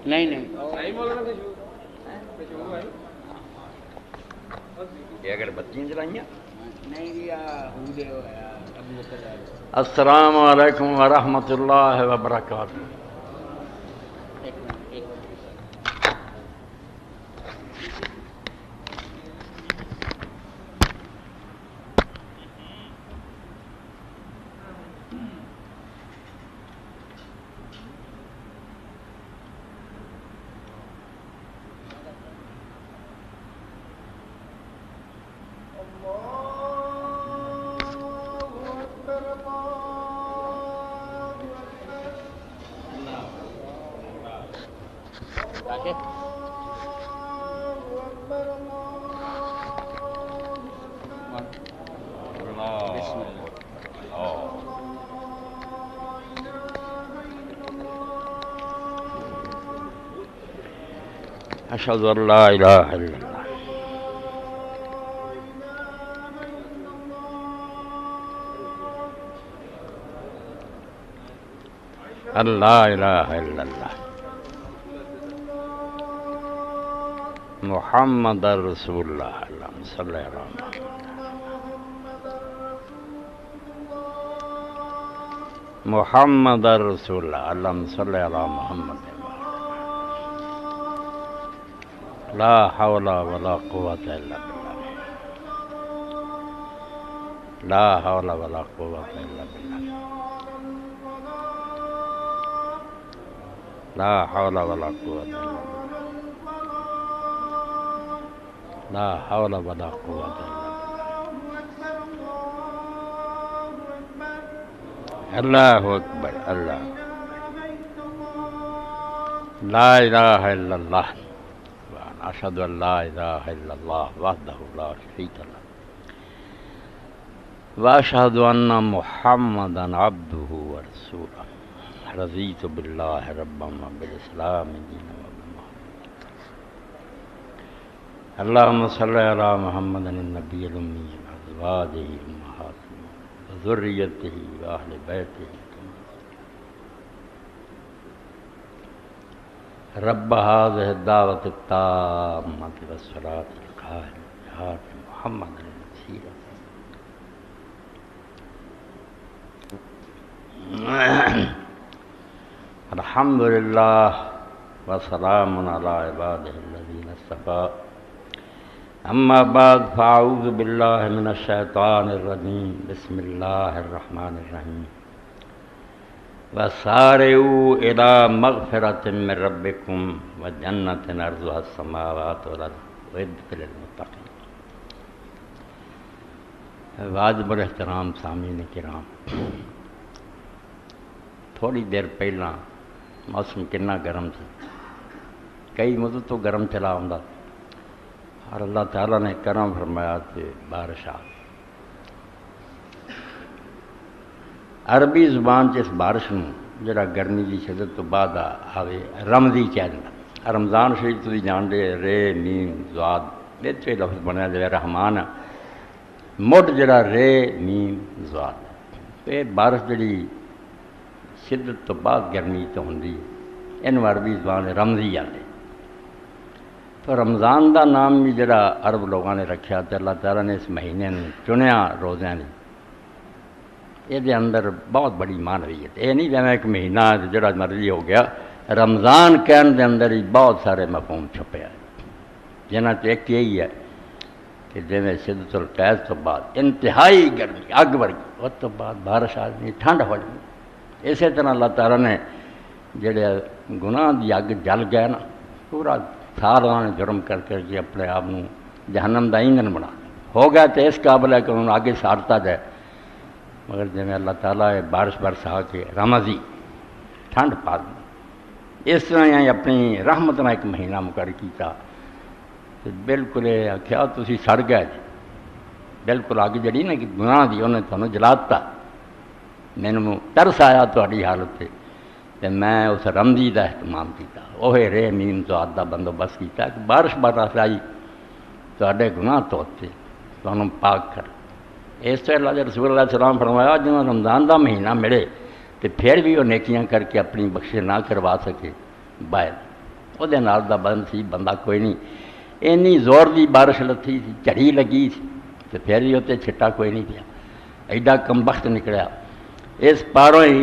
نہیں نہیں اگر بتیاں جلائیاں نہیں جی السلام علیکم ورحمۃ اللہ وبرکاتہ. اشهد ان لا اله الا اللہ. لا الہ الا اللہ محمد رسول اللہ. اللہم صلی علی محمد. محمد رسول اللہ. اللہم صلی علی محمد. لا حول ولا قوة الا باللہ. لا حول ولا قوة الا باللہ. لا حول ولا قوة الا باللہ. لا حول ولا قوة الا باللہ. اللہ اکبر. اللہ لا الہ الا اللہ اشہد ان لا الہ الا اللہ وحدہ لا شریک لہ واشہد ان محمدا عبدہ ورسولہ. رضیت باللہ ربا وبالاسلام دینا وبمحمد. اللہم صلی علی محمد النبی الامی وازواجہ امہاتہ وذریتہ واہل بیتہ رب هذه الدعوة التامة والصلاة القائمة آت محمد الوسيلة. الحمد لله وسلام على عباده الذين اصطفى. أما بعد فأعوذ بالله من الشيطان الرجيم. بسم الله الرحمن الرحيم. وسارعوا إلى مغفرة من ربكم وجنة عرضها السماوات والأرض أعدت للمتقين. واجب الاحترام سامعین کرام، تھوڑی دیر پہلا موسم کنا گرم سی، کئی مدت تو گرم چلا ہوندا اور اللہ تعالیٰ نے کرم فرمایا کہ بارش آ. عربی زبان اس بارش نوں جڑا گرمی کی شدت تو بعد آوے رمضی کہہ دیں. رمضان شریف تھی جان دے رے میم زواد بچے لفظ بنیا جائے رحمان مڈ جڑا رے میم زواد. یہ بارش جڑی شدت تو بعد گرمی تو ہوندی ان عربی زبان رمضی آتے. تو رمضان دا نام بھی جڑا عرب لوگوں نے رکھا تو اللہ تعالیٰ نے اس مہینے نے چنیا روزیاں نے. یہ اندر بہت بڑی معنویت. یہ نہیں جیسے ایک مہینہ جڑا مرضی ہو گیا. رمضان کہنے دے اندر ہی بہت سارے مفہوم چھپے ہیں جنہاں تو ایک یہی ہے کہ جیسے شدت القید تو بعد انتہائی گرمی اگ ورگی اس تو بعد بارش آ جانی ٹھنڈ ہو جانی. اسی طرح اللہ تعالیٰ نے جڑے گناہ دی اگ جل گئے نا پورا سارا نے جرم کر کے اپنے آپ کو جہنم دا ایندھن بنا ہو گیا تو اس قابل ہے کہ انہوں نے آگے سارتا جائے. مگر جی اللہ تعالیٰ بارش برسا کے رمضی ٹھنڈ پا دی. اس طرح ہی اپنی رحمت نہ ایک مہینہ مقرر کیتا بالکل آخیا تسی سڑ گئے جی. بالکل اگ جڑی نا کہ گناہ دی انہیں تمہیں جلاتا. مینوں ترس آیا تہاڈی حالت سے تو میں اس رمضی کا اہتمام کیتا. وہ رے میم زواد کا بندوبست کیتا کہ بارش برس آئی تہاڈے گناہ توتے تمہیں پاک کر. اس سے اللہ رسول اللہ علیہ وسلم فرمایا جنہوں رمضان کا مہینہ ملے تو پھر بھی وہ نیکیاں کر کے اپنی بخشش نہ کروا سکے باہر وہ دا بدن سی، بندہ کوئی نہیں، اینی زور دی بارش لتھی سی، جھڑی لگی سی تو پھر بھی اتنے چھٹا کوئی نہیں پیا، ایڈا کم بخت نکلیا۔ اس پاروں ہی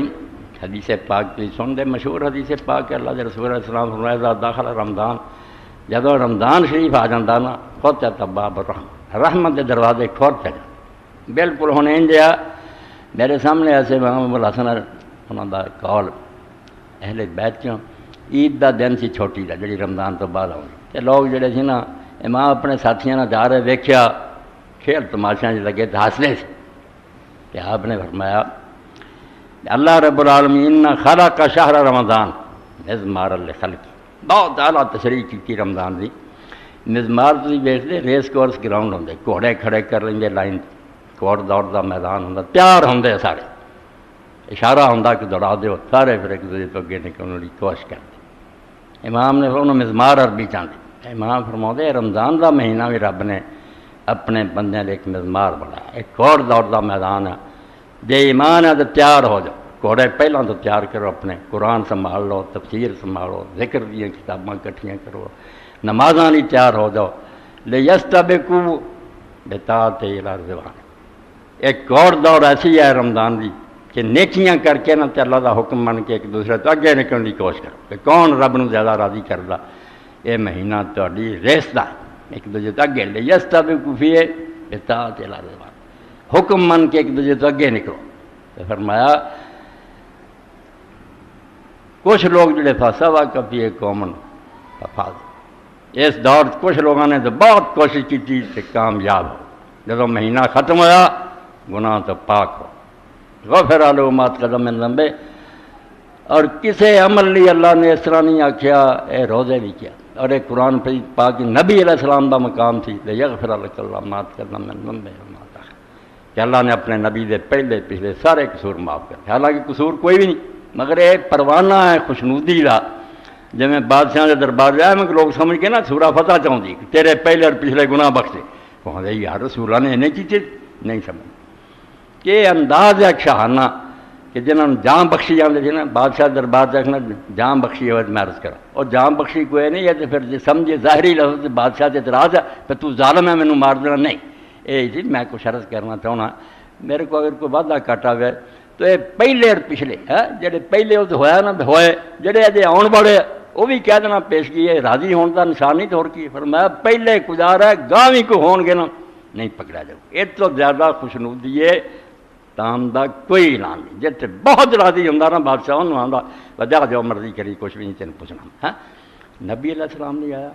حدیث پاک کی سن دے، مشہور حدیث پاک کہ اللہ کے رسول علیہ السلام فرمایا اذا داخل رمضان، جدو رمضان شریف آ جاتا نا فتحت ابواب الرحمت، رحمت کے دروازے کھول پہ جاتے بالکل۔ ہن انجا میرے سامنے ایسے امام ابو الحسن انہوں دا قول اہل بیت چوں، عید دا دن سی چھوٹی دا جڑی رمضان تو بعد آؤں تے لوگ جڑے سی نا امام اپنے ساتھیاں نال جا رہے ویکھیا کھیل تماشیاں لگے تے ہسدے سی کہ آپ نے فرمایا اللہ رب العالمین خلق شہر رمضان مزمار لخلق، بہت اعلیٰ تشریح کی رمضان دی۔ مزمار تھی ویکھتے ریس کورس گراؤنڈ ہوندے، گھوڑے کھڑے کر لیں لائن، کوڑ دوڑ دا میدان ہوندا، پیار ہوندے سارے، اشارہ ہوندا کہ دوڑا دیو، سارے پھر ایک دوسرے تو اگے نکلنے کی کوشش کرتے۔ امام نے انہوں مزمار عربی چاہتے، امام فرماؤندے رمضان دا مہینہ بھی رب نے اپنے بندے نے ایک مزمار بنایا، ایک کوڑ دوڑ دا میدان ہے، جے ایمان ہے تو تیار ہو جاؤ، گھوڑے پہلا تو تیار کرو، اپنے قرآن سنبھال لو، تفسیر سنبھالو، ذکر دیا کتاباں کٹھیاں کرو، نمازاں نہیں تیار ہو جاؤ، لیستبقوا بطاعت الی الرضوان۔ ایک گھوڑ دوڑ ایسی ہے رمضان دی کہ نیکیاں کر کے نہ تے اللہ دا حکم من کے ایک دوسرے تو اگے نکلنے کی کوشش کرو کہ کون رب نو زیادہ راضی کردا، یہ مہینہ تہاڈی ریس دا ایک دوسرے تو اگے، لیستبقوا فیہ بطاعت الی الرضوان، حکم من کے ایک دوسرے تو اگے نکلو۔ تو فرمایا کچھ لوگ جڑے فسوا کبھی قومن فاز، اس دور کچھ لوگوں نے تو بہت کوشش کی کہ کامیاب ہو، جب مہینہ ختم ہوا گناہ تو پاک ہو، غفر له ما تقدم من ذنبه، اور کسے عمل لی اللہ نے اس طرح نہیں آکھیا اے روزے بھی کیا، اور ایک قرآن پاک نبی علیہ السلام دا مقام تھی لیغفر لک اللہ ما تقدم من ذنبه وما تأخر، کہ اللہ نے اپنے نبی دے پہلے پچھلے سارے قصور معاف کر، حالانکہ قصور کوئی بھی نہیں، مگر یہ پروانہ ہے خوشنودی دا، جی میں بادشاہ کے دربار جایا میں لوگ سمجھ کے نا سورہ فتح چاہتی کہ تیرے پہلے اور پچھلے گناہ بخشے، کہتے یار رسولہ نے انہیں کی چیز نہیں سمجھ، کہ انداز ہے شاہانہ کہ جنہوں نے جان بخشی جاتے تھے نا بادشاہ دربار دیکھنا جان بخشی ہوئے میں عرض کرا، اور جان بخشی کوئی نہیں ہے تو پھر جی سمجھے ظاہری لفظ بادشاہ سے اعتراض ہے پھر تو ظالم ہے مینوں مار دینا، نہیں یہ جی میں کچھ عرض کرنا چاہنا، میرے کو اگر کوئی وعدہ کاٹا ہوئے تو یہ پہلے اور پچھلے جڑے پہلے وہ ہویا نا ہوئے، جڑے اجے آن والے وہ بھی کہہ دینا پیشگی ہے، راضی ہونے کا نشان نہیں تو اور کی، فرمایا پہلے گزارا ہے گاہ بھی کو ہون گے نا نہیں پکڑا جاؤ، اس تو زیادہ خوشنودی ہے تام دا کوئی اعلان نہیں، جیسے بہت راضی ہوں نا بادشاہ انہوں آتا وجہ جو مرضی کری کچھ بھی نہیں تین پوچھنا۔ نبی علیہ السلام نے آیا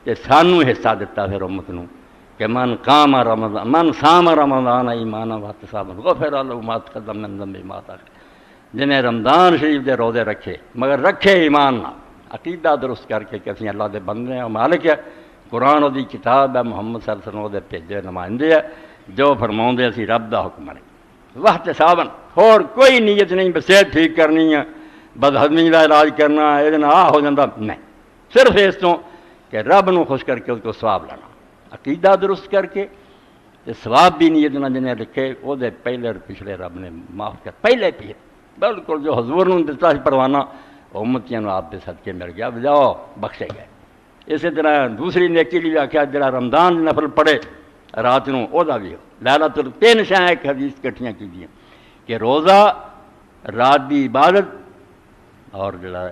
کہ سانوں حصہ دیتا پھر امت نو کہ من قام رمضان من صام رمضان ایمانا واحتسابا غفر له ما تقدم من ذنبه ما تأخر، جنہیں رمضان شریف دے روزے رکھے مگر رکھے ایمان نہ، عقیدہ درست کر کے کہ اللہ دے بندے ہیں، مالک ہے، قرآن دی کتاب ہے، محمد صلی اللہ علیہ وسلم دے بھیجے نمائندے ہے، جو فرماؤندے اسی رب دا حکم ہے، واحتسابا اور کوئی نیت نہیں بس صحت ٹھیک کرنی ہے، بدہضمی کا علاج کرنا ہے، یہ ہو جاتا نہیں، صرف اس تو کہ رب نو خوش کر کے اس کو ثواب لینا، عقیدہ درست کر کے ثواب بھی نیت نہ جنہیں لکھے وہ دے پہلے اور پچھلے رب نے معاف کر، پہلے پچھلے بالکل جو حضور نے دتا پروانہ امتیاں آپ کے صدقے مل گیا، جاؤ بخشے گئے۔ اسی طرح دوسری نیکی لی آخیا جڑا رمضان نفل پڑھے رات نو وہ بھی ہو، لیلۃ تین شاہ ایک حدیث کٹھیاں کی دیا کہ روزہ رات دی عبادت اور جڑا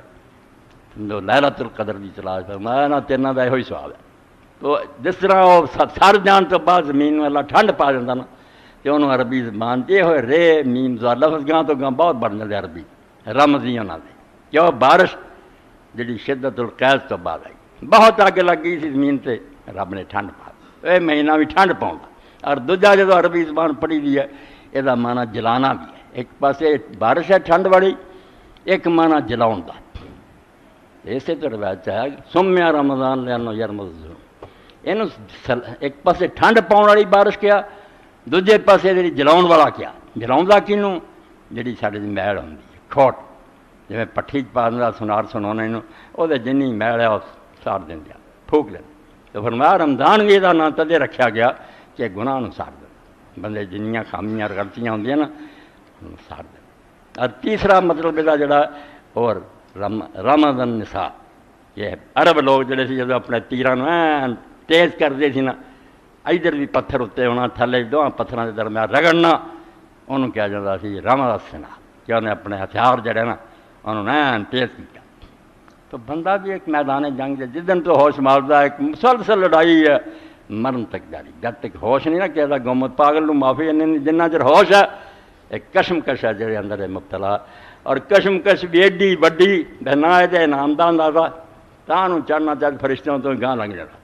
لیلۃ القدر دی تلاش فرمایا نا تینوں کا یہ سواب ہے۔ تو جس طرح وہ سر جان تو بعد زمین والا ٹھنڈ پا جاتا نا تو انہوں عربی زبان یہ ہوئے رے میم زا لفظ گاں تو گاں بہت بڑھ جاتے عربی رمضی انہوں نے، کیوں بارش جڑی شدت القیض تو بعد آئی بہت آگے لگ گئی سی زمین سے، رب نے ٹھنڈ پا یہ مہینہ بھی ٹھنڈ پاؤں، اور دوجا جدو عربی زبان پڑھی دی ہے یہ معنی جلانا بھی ہے، ایک پاسے بارش ہے ٹھنڈ والی، ایک معنی جلاؤن کا، اسی تو روایت ہے سمیا رمضان لینو یرمض، ایک پاسے ٹھنڈ پاؤن والی بارش کیا، دوجے پاسے جی جلاؤن والا کیا، جلاؤں کنوں جی ساری میل ہوتی ہے کھوٹ، جی پٹھی پا دیا سنار سنا وہ جنی میل ہے وہ سار دیا پھوک دیں، تو فرمایا رمضان بھی یہ نام تدے رکھا گیا کہ گناہ نو سار دیں، بندے جنیاں خامیاں غلطیاں ہوندیاں نا سار دیں۔ اور تیسرا مطلب یہ جڑا اور رمضان النساء کہ عرب لوگ جڑے سی جدوں اپنے تیراں نوں این تیز کردے سی نا، ادھر بھی پتھر اتنے ہونا، تھلے دونوں پتھراں دے درمیان رگڑنا، انہوں کہا جاتا سی رما سنا، کہ انہیں اپنے ہتھیار جڑے نا انہوں این تیز کیا۔ تو بندہ بھی ایک میدان جنگ ہے، جدن تو ہوش ماردا ایک مسلسل لڑائی ہے مرن تک جاری، جب تک ہوش نہیں نہ کہتا گومت پاگل نو معافی نہیں، جنہ چر ہوش ہے ایک کشمکش ہے جڑے اندر ہے مبتلا، اور کشمکش بھی ایڈی وڈی نہ یہ انعام دا اندازہ، تاں چڑھنا چاہے فرشتوں تو گاہ لنگ جانا،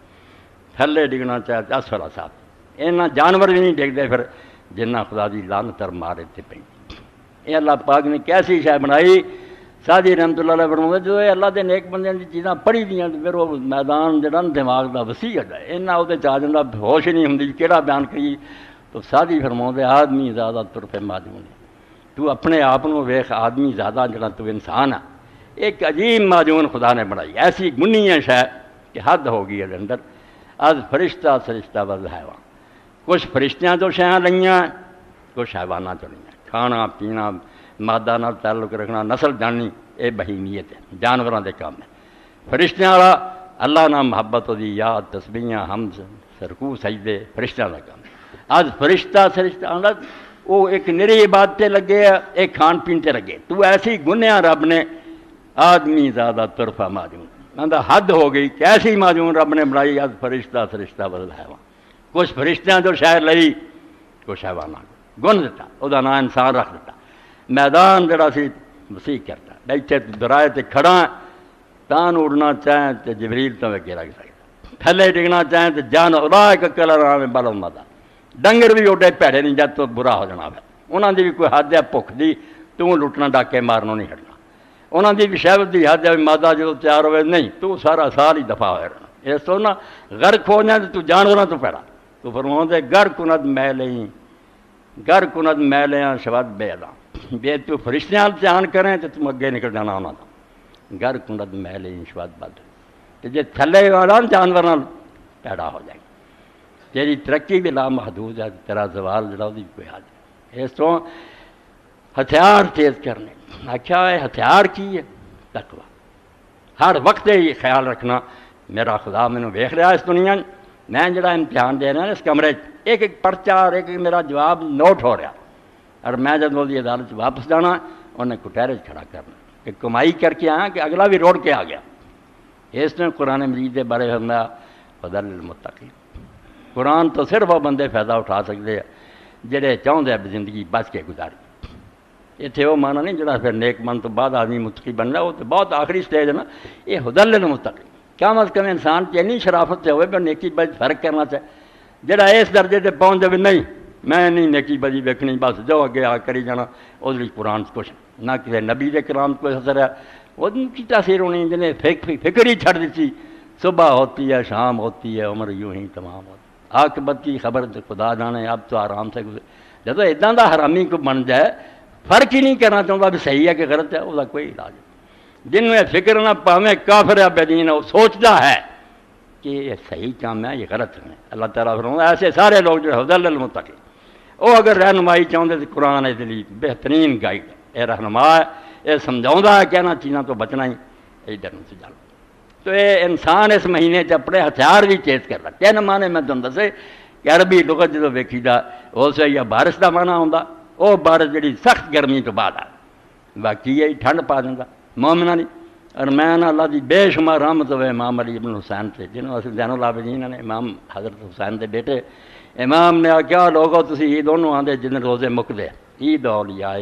تھلے ڈگنا چاہے 10 والا صاحب، اینا جانور بھی نہیں ڈگتے پھر جنہ خدا دی لعنت مارے تے پئی۔ یہ اللہ پاک نے کیسی شے بنائی، سادی رحمت اللہ علیہ فرماتا جو اللہ دے نیک بندے دی چیزاں پڑھی دیاں پھر وہ میدان جڑا دماغ دا وسیع ہے، اینا وہ چاہ جاتا ہوش نہیں ہوندی کیڑا بیان کری۔ تو سادی فرماتے آدمی زیادہ طرف معجون ہے، تو اپنے آپ کو ویخ آدمی زیادہ جڑا تو انسان ہے، ایک عجیب معجون خدا نے بنائی، ایسی گنی ہے شے کہ حد ہو گئی ہے اندر۔ از فرشتہ سرشتہ بز حیوان، کچھ فرشتیاں تو شیاں لئیاں، کچھ حیوانات تو لئیاں، کھانا پینا مادہ نال تعلق رکھنا نسل جاننی یہ بہیمیت ہے، جانوراں دے کام ہے۔ فرشتیاں والا اللہ نال محبت دی یاد تسبیحاں حمد سرکوع سجدے فرشتیاں دا کام ہے۔ آج فرشتہ سرشتہ وہ ایک نری عبادت تے لگے ایک کھان پین تے لگے، تو ایسی گنیا رب نے آدمی زیادہ طرفہ معجون، مندہ حد ہو گئی کہ ایسی معجون رب نے بنائی۔ آج فرشتہ سرشتہ بدل حیوان، کچھ فرشتیاں جو شاید لئی کچھ حیوانات گن دیتا، وہ دا نام انسان رکھ دیتا۔ میدان جڑا سی وسیع کرتا، بیٹھے درائے تے کھڑا تان اڑنا چاہیں تو جبریل تو اگے لگ سکتا، تھلے ڈگنا چاہیں تو جان اولئک کالانعام بل هم اضل، ڈنگر بھی اوڈے پیڑے نہیں جد تو برا ہو جانا ہے، انہاں دی بھی کوئی حد ہے بھک دی، تو لٹنا ڈاکے مارنوں نہیں ہٹنا، انہاں دی بھی شہوت دی حد ہے مادہ جو تیار ہوئے نہیں تو سارا سال ہی دفاع ہوئے رہنا، اس تو نہ غرق ہو جائیں تو جانوراں تو پیڑا، تو فرماتے گر کند میلیں گر کند میلیاں شود بے ادا، بے تو فرشتیاں دھیان کریں تو تم اگے نکل جانا انہاں دا، گر کند میلیں شود بد، تو جے تھلے والا جانوراں پیدا ہو جائے تیری ترقی بھی لامحدود ہے، تیرا زوال جڑا دی کوئی حد ہے۔ اس تو ہتھیار تیز کرنے آخیا ہے، ہتھیار کی ہے تقوی، ہر وقت یہ خیال رکھنا میرا خدا مینوں ویکھ رہا اس دنیا، میں جڑا امتحان دے رہا اس کمرے ایک ایک پرچہ اور ایک ایک میرا جواب نوٹ ہو رہا، اور میں جب وہ عدالت واپس جانا انہیں کٹہرے کھڑا کرنا کہ کمائی کر کے آیا کہ اگلا بھی روڑ کے آ گیا۔ اس نے قرآن مجید کے بارے فرمایا ہدی للمتقین، قرآن تو صرف وہ بندے فائدہ اٹھا سکتے ہیں جڑے چاہتے ہیں زندگی بچ کے گزاری، اتنے وہ مانا نہیں جڑا پھر نیک من تو بعد آدمی متقی بننا، وہ تو بہت آخری سٹیج ہے نا، یہ ہدی للمتقین، کم از کم انسان کی اینی شرافت سے ہوئے پھر نیکی بج فرق کرنا چاہے، جڑا اس درجے سے پہنچ جائے نہیں میں نہیں نیکی بجی ویکھنی بس جو اگے آ کری جانا، اس قرآن کچھ نہ کسی نبی کے کلام کوئی اثر ہے، وہ کی تاثیر ہونی جنہیں فکر ہی چھڑ دیتی، صبح ہوتی ہے شام ہوتی ہے عمر یوں ہی تمام ہوتی، عاقبت کی خبر خدا جانے، اب تو آرام سے گزرے۔ جب اداں دا حرامی کو بن جائے فرق ہی نہیں کرنا چاہتا بھی صحیح ہے کہ غلط ہے، وہ کوئی علاج نہیں، جن میں فکر نہ پاویں کافر ہے بے دین، وہ سوچتا ہے کہ یہ صحیح کام ہے یہ غلط ہے۔ اللہ تعالیٰ فرماتا ہے ایسے سارے لوگ جو ہدی للمتقین، وہ اگر رہنمائی چاہتے تو قرآن اس لیے بہترین گائیڈ ہے، یہ رہنما ہے، یہ سمجھاؤں ہے کہ انہاں چیزوں تو بچنا ہی ادھر سے جانا۔ تو یہ انسان اس مہینے اپنے ہتھیار بھی تیز کر رہا، تین معنی میں تمہیں دسے کہ عربی لغت جدو ویکھی دا اسے یا بارش کا معنی ہوندا، وہ بارش جڑی سخت گرمی تو بعد آ باقی یہ ٹھنڈ پا دینا مومنہ نہیں۔ اور میں اللہ دی بے شمار رحمت ہوئے امام علی ابن حسین سے، جنہوں نے زین العابدین نے امام حضرت حسین دے بیٹے، امام نے آخیا لوگو تسی یہ دونوں آدھے جن روزے مکدے عید اولیاء،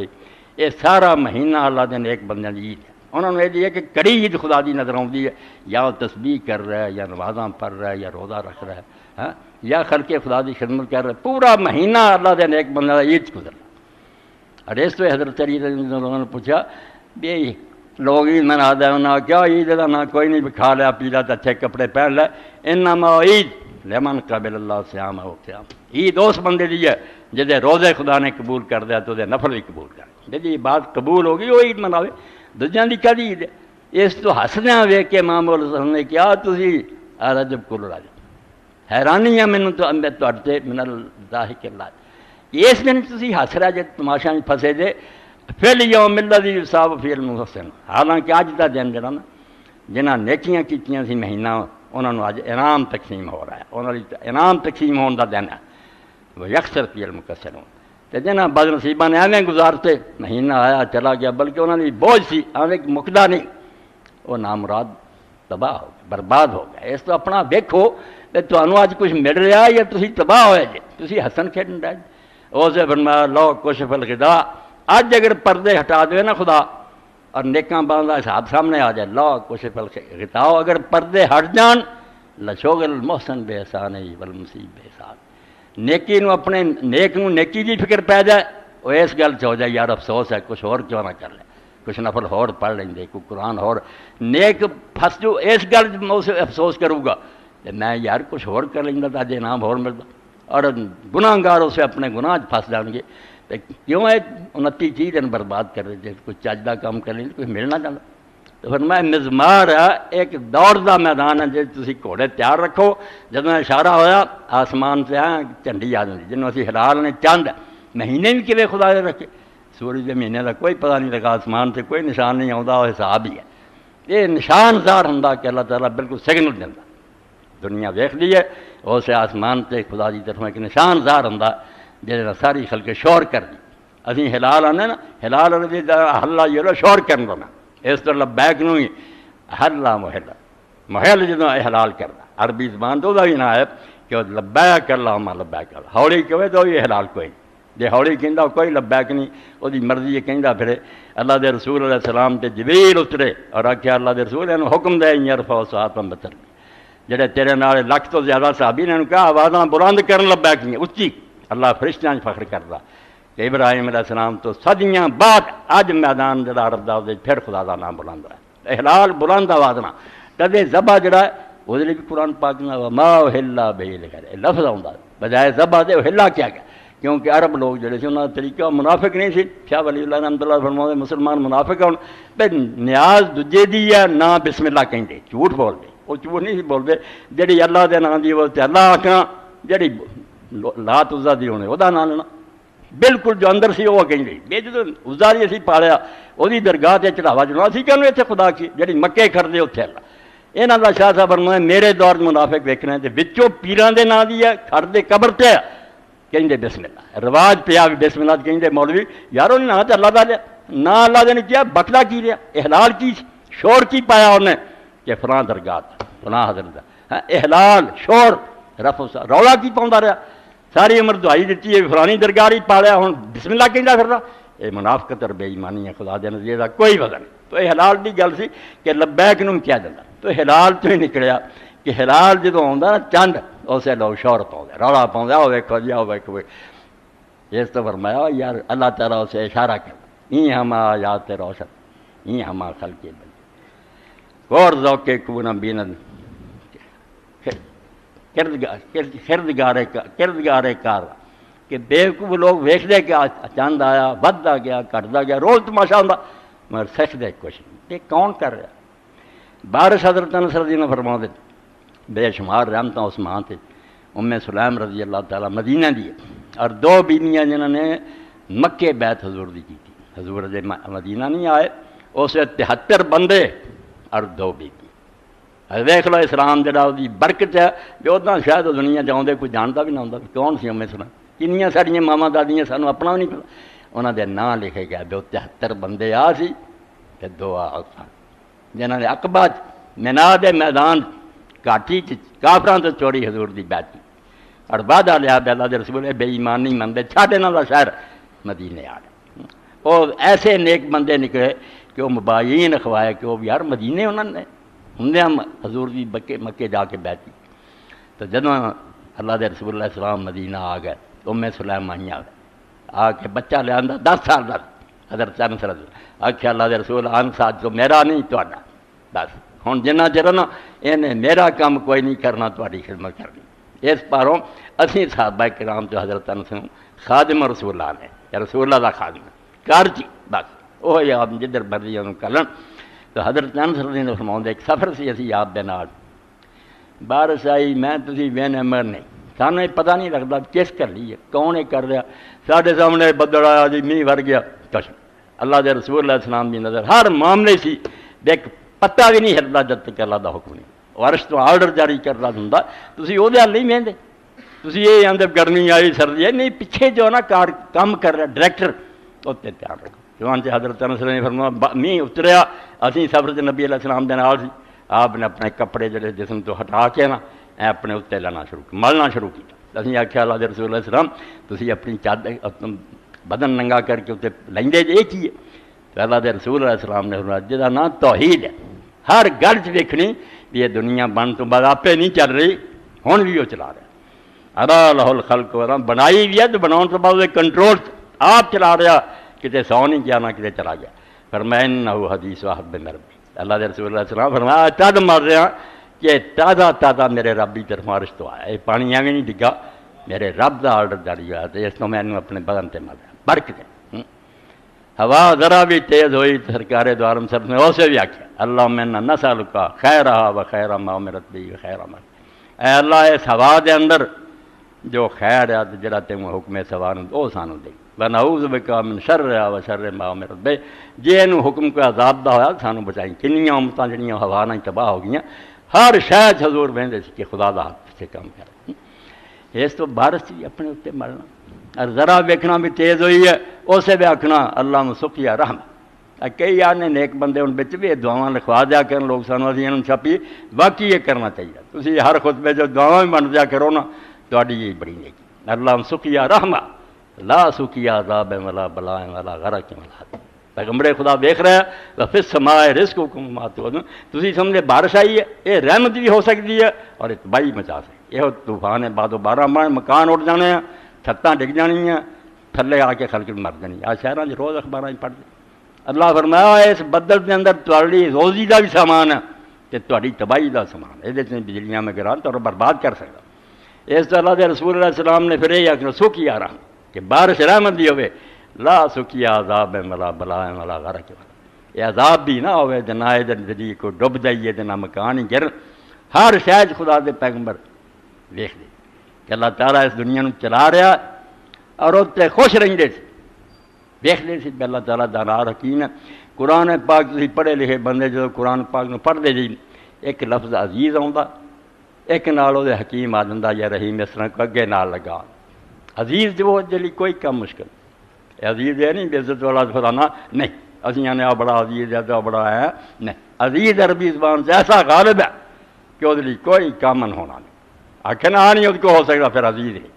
یہ سارا مہینہ اللہ دے نیک بندیاں دی عید ہے۔ انہوں نے یہ کہ کڑی عید خدا دی نظر آتی ہے، یا وہ تسبیح کر رہا ہے یا نمازاں پڑھ رہا ہے یا روزہ رکھ رہا ہے، یا خلق خدا دی خدمت کر رہا ہے، پورا مہینہ اللہ دے نیک بندیاں دا عید گزر رہا۔ اور اس تو حضرت علی رضی اللہ عنہ نے پوچھا بھی لوگ عید منا دے، انہوں نے کیا عید کا نہ کوئی نہیں، کھا لیا پی لیا تو اچھے کپڑے پہن لے، انما عید لمن قبل اللہ صیام و قیام، عید اس بندے دی ہے جدے روزے خدا نے قبول کر دیا تو نفل بھی قبول کر، جی بات قبول ہوگی وہ عید مناوے، دوجیاں دی کدی عید ہے۔ اس تو ہسدیاں ویکھ کے امام ابو الحسن نے کیا تسی رجب کل رجب، حیرانی ہے مینوں تو تواڈے من الضاحک اللہ، اس دن تسی ہس رہے جے تماشا پھسے جے فی الیوم الذی یصاب فیہ المحسن، حالانکہ اج دا دن جڑا نا جنہاں نیکیاں کیتیاں سی مہینہ انہوں نے اج انعام تقسیم ہو رہا ہے، انہوں نے انعام تقسیم ہونے کا دن ہے، وہ یکسر فی المقصر ہوں تو جنہاں بد نصیباں نے ایویں گزارتے، مہینہ آیا چلا گیا، بلکہ انہوں نے بوجھ سی ایویں مکدا نہیں، وہ نامراد تباہ ہو گئے، برباد ہو گئے۔ اس تو اپنا ویکھو کہ تمہیں اج کچھ مل رہا یا تسی تباہ ہوئے جے، تسی ہسن کھیڈن رہے جے۔ اسے فرمایا لو کشف الغطاء، اج اگر پردے ہٹا دے نا خدا اور نیکاں باندھ کا حساب سامنے آ جائے، لا کشف الغطاء، اگر پردے ہٹ جان لشغل المحسن بے احسان والمسیء بے احسان، نیکی نو اپنے نیک نو نیکی دی فکر پی جائے، وہ اس گل چ ہو جائے یار افسوس ہے کچھ اور کیوں نہ کر لے، کچھ نفل ہور پڑھ لیں دے، کوئی قرآن ہور، نیک پھس جو اس گل اسے افسوس کروں گا کہ میں یار کچھ ہور کر لیں تو اج انعام ہور ملتا، اور گناہ گار اسے اپنے گناہ پھس جان گے، تو کیوں ہے 29 دن برباد کر رہے تھے، کوئی چج کا کام کر لیں کوئی ملنا چاہتا۔ تو فرمایا مزمار ایک دوڑ دا میدان ہے، جی تسی گھوڑے تیار رکھو، جب اشارہ ہویا آسمان سے جھنڈی آ جاتی، جنہوں اسی ہلال نے چاند مہینے بھی کیویں خدا نے رکھے، سورج کے مہینے کا کوئی پتہ نہیں لگا، آسمان سے کوئی نشان نہیں آتا، وہ حساب ہی ہے، یہ نشاندار ہوں کہ اللہ تعالیٰ بالکل سگنل دینا، دنیا ویکھ لی ہے اس آسمان سے خدا کی طرف ایک نشاندار ہوں جہاں ساری خلق شور کر دی، ابھی ہلال آنے نا، ہلال آنے ہلا یہ شور کرنا نا، اس طرح لبیک نو ہی ہلا محل محل جدوں حلال کرنا، عربی زبان تو بھی نہ ہے کہ وہ لبیک اللہم لبیک، ہولی کہے تو یہ حلال کوئی نہیں، جی ہولی کہندا کوئی لبیک نہیں، وہ مرضی کہندا پھرے۔ اللہ دے رسول علیہ السلام تے جبریل اترے اور آخیا اللہ دے رسول انہوں حکم دے یرفع صوتهم بالتسبیح، جڑے تیرے نال لاکھ تو زیادہ صحابی نے کہا آوازاں بلند کرن لبیک نہیں اچھی، اللہ فرشتیاں فخر کردا کہ ابراہیم علیہ السلام تو صدیاں بعد اج میدان جڑا عرب دا پھر خدا دا نام بلند ہے، احلال بلند آواز نہ کدے ذبح جڑا ہے وہ بھی قرآن پاک نہ ما احل بہ لغیر لفظ آਉਂਦਾ بجائے ذبح دے احلا کیا گیا، کیونکہ عرب لوگ جڑے سی انہاں دا طریقہ منافق نہیں سی، شاہ ولی اللہ رحمۃ اللہ فرماؤندے مسلمان منافق ہون تے نیاز دجے دی ہے نہ بسم اللہ کہندے، جھوٹ بول دے، وہ جھوٹ نہیں سی بولدے، جڑی اللہ دے نام دی وہ تے اللہ آکھاں، جڑی لات عزا دی ہونے وہدا نام لینا، بالکل جو اندر سی وہ کہیں گی بے جدو عزا دی اسی پالیا وہی درگاہ تے چڑھاوا چڑھنا سی کہ اتنے خدا کی جڑی مکے کھڑدے اتنے اللہ یہاں دا شاہ صاحب فرمایا میرے دور منافق ویکھنا تے وچوں پیران دے نام دی ہے کھڑدے قبر تے کہیں بسم اللہ، رواج پیا بھی بسم اللہ کہیں مولوی یارو نے نہ تے اللہ دا لیا نہ اللہ دے نے کیا بکلا کی رہا، احلال کی شور کی پایا انہیں کہ فلاں درگاہ فلاں حضرت دا احلال شور رفع رولا کی پاؤندا رہا، ساری عمر دعائی دیتی ہے فلانی درگاہ ہی پالیا ہوں بسم اللہ کہندا پھردا، یہ منافقت اور بے ایمانی ہے، خدا دے نزدیک دا کوئی وزن نہیں۔ تو یہ حلال دی گل سی کہ لبیک نوں کیا دیندا، تو حلال تو ہی نکلیا کہ حلال جدوں آوندا نا چند اسے لوگ شور پاؤندے رولا پاؤندے آؤ ویکھو جی آؤ ویکھو، اس تو فرمایا یار اللہ تعالیٰ اسے اشارہ کردا این ہما آیات روشن این ہما خلق بنی غور ذوق کون بیند کردگار کار کہ بیوقوف لوگ ویکھدے کہ چند آیا ودتا گیا گھٹتا گیا روز تماشا ہوندا مگر سکھدے کچھ نہیں، یہ کون کر رہا؟ بارش حضرت انس رضی اللہ فرما دے بے شمار رحمتاں عثمان تے ام سلیم رضی اللہ تعالیٰ مدینہ دی اور دو بیویاں جنہوں نے مکے بیت حضور دی کی تھی، حضور دے مدینہ نہیں آئے، اس 73 بندے اور 2 بیوی، دیکھ لو اسلام جڑا وہ برکت ہے جو اتنا شاید دنیا چاہتے کوئی جانتا بھی نہ ہوتا کون سی ام سلیم، کنیاں ساڑیاں ماما دادیاں سانوں اپنا بھی نہیں پتا، انہوں دے نام لکھے گئے 73 بندے آ سی تے 2 عورتاں جنہوں نے عقبہ مینا دے میدان کاٹھی کافراں تو چوری حضور دی بیعت کی اور وعدہ لیا اللہ دے رسول بے ایمان نہیں منتے چھڈ انہاں دا شہر مدینے آ گئے، وہ ایسے نیک بندے نکلے کہ وہ مباین اخوائے کہ وہ یار مدینے انہوں نے ہم حضور دی مکے جا کے بیٹھی، تو جدوں اللہ دے رسول اللہ السلام مدینہ آ گئے ام سلیم آ کے بچہ لیا 10 سال کا حضرت انس رضی آخیا اللہ دے رسول ساتھ تو میرا نہیں تہاڈا، بس ہوں جنہ چر نا انہیں میرا کام کوئی نہیں کرنا تہاڈی خدمت کرنی، اس پاروں اسی صحابہ کرام تو حضرت انس خادم رسول اللہ نے یا رسول اللہ دا خادم کر جی بس وہ آپ جدھر مرضی انہوں کر لیں۔ تو حضرت انس رضی اللہ فرماؤں ایک سفر سی اسی آپ دے نال بارش آئی میں تسی وینے مر نہیں سانوں پتہ نہیں لگتا کس کر لی ہے کون ہے کر رہا، ساڈے سامنے بدڑ آیا جی مینہ ور گیا کچھ اللہ دے رسول اللہ السلام دی نظر ہر معاملے سی ایک پتا بھی نہیں ہلدا جب تک اللہ دا حکم نہیں، وارش تو آرڈر جاری کرنا ہوندا، تسی وہ حل نہیں وہندے، تسی یہ آندے گرمی آئی سردی آئی، نہیں پیچھے جو نا کام کر رہا ڈائریکٹر اتنے دھیان رکھو۔ چنانچہ حضرت انس نے فرمایا می اتریا اسی سفر نبی علیہ السلام دے نال سی، آپ نے اپنے کپڑے جڑے جسم تو ہٹا کے نا اپنے اتنے لانا شروع کیا، ملنا شروع کیا۔ اسی آخیا اللہ دے رسول علیہ السلام تسی اپنی چادر بدن ننگا کر کے اتنے لیندے جے کی ہے؟ تو اللہ دے رسول علیہ السلام نے فرمایا جہاں نام توحید ہے، ہر گل چ ویکھنی یہ دنیا بن تو بعد آپے نہیں چل رہی، ہن بھی وہ چلا رہا ادا لہ الخلق بنائی بھی ہے تو بناؤ تو بعد کنٹرول آپ چلا رہا، کتے سو نہیں کیا نہ کتے چلا گیا۔ فرمایا انہ حدیث واحد بن ربی، اللہ دے رسول علیہ السلام فرمایا تد مر رہا کہ تازہ تازہ میرے رب کی طرف عرش تو آیا، یہ پانی ایویں نہیں ڈگا، میرے رب دا آرڈر جاری ہوا تو اس کو میں نے اپنے بدن تے مر رہا برکت۔ ہوا ذرا بھی تیز ہوئی تو سرکار دو عالم صاحب نے اسے بھی آخیا اللہ میں نسألک خیرہا و خیر ما امرت بہ و خیر ما، اے اللہ اس ہوا دے اندر جو خیر ہے جڑا تینوں حکم سوا نوں او سانوں دے، ونعوذ بک من شرہا و شر ما امرت بہ، جے اینوں حکم کوئی عذاب دا ہویا سانوں بچائیں۔ کنیاں امتاں جڑیاں ہوا نال تباہ ہو گئیاں، ہر شے حضور وہندے سی کہ خدا دا ہاتھ سے کام کر، اس تو بارش سی اپنے اتنے ملنا، اور ذرا ویکھنا بھی تیز ہوئی ہے اسے بھی آکھنا اللہ مسقیا رحم۔ کئی آنے نیک بندے ان بچ بھی دعاواں لکھوا دیا کرن لوگ سانوں اسی انہوں چھپی، باقی یہ کرنا چاہیے تسی ہر خطبے جو دعاواں بھی بن دیا کرو نا تہاڈی یہ بڑی نیکی۔ اللہ مسقیا رحمہ لا سقیا عذاب ولا بلاء ولا غرق ولا، پیغمبر خدا دیکھ رہا ہے فی السماء رزقکم وما توعدون، تسی سمجھے بارش آئی ہے یہ رحمت بھی ہو سکتی ہے اور یہ تباہی مچا سکتی ہے، یہ طوفان ہے بعد و بارہ مکان اڑ جانے ہیں، چھتاں ڈگ جانی ہیں، تھلے آ کے خلق مر جانی، آ شہراں وچ روز اخباراں پڑھ دے۔ اللہ فرمایا اس بدل کے اندر تہاڈی روزی کا بھی سامان ہے تے تہاڈی تباہی کا سامان ہے، یہ بجلیاں میں گرا تو برباد کر سکتا۔ اس طرح اللہ دے رسول علیہ السلام نے پھر یہ آخر سقیا رحم کہ بارش رحمت دی ہوئے، لا سقیا عذاب ولا بلاء ولا غرق ولا، یہ عذاب بھی نہ ہوئے تے نہ ادھر کوئی ڈب جائیے تے نہ مکان ہی گر، ہر شے خدا دے پیغمبر دیکھ دے کہ اللہ تعالیٰ اس دنیا نو چلا رہا اور اتنے خوش رہندے سی، دیکھتے سی کہ اللہ تعالیٰ دانار حکیم ہے۔ قرآن پاک تسی پڑھے لکھے بندے جو قرآن پاک نو پڑھتے جی ایک لفظ عزیز آتا، ایک نال وہ حکیم آ جاتا یا رحیم، اس طرح کو اگے نال لگا عزیز جو جلی کوئی کم مشکل، عزیز ہے نہیں بے عزت والا فلانا نہیں، اسی آنے بڑا عزیز ہے تو بڑا ہے نہیں، عزیز عربی زبان سے ایسا غالب ہے کہ وہ کوئی کامن ہونا نہیں، آخنا نہیں اس کو ہو سکتا پھر عزیز نہیں،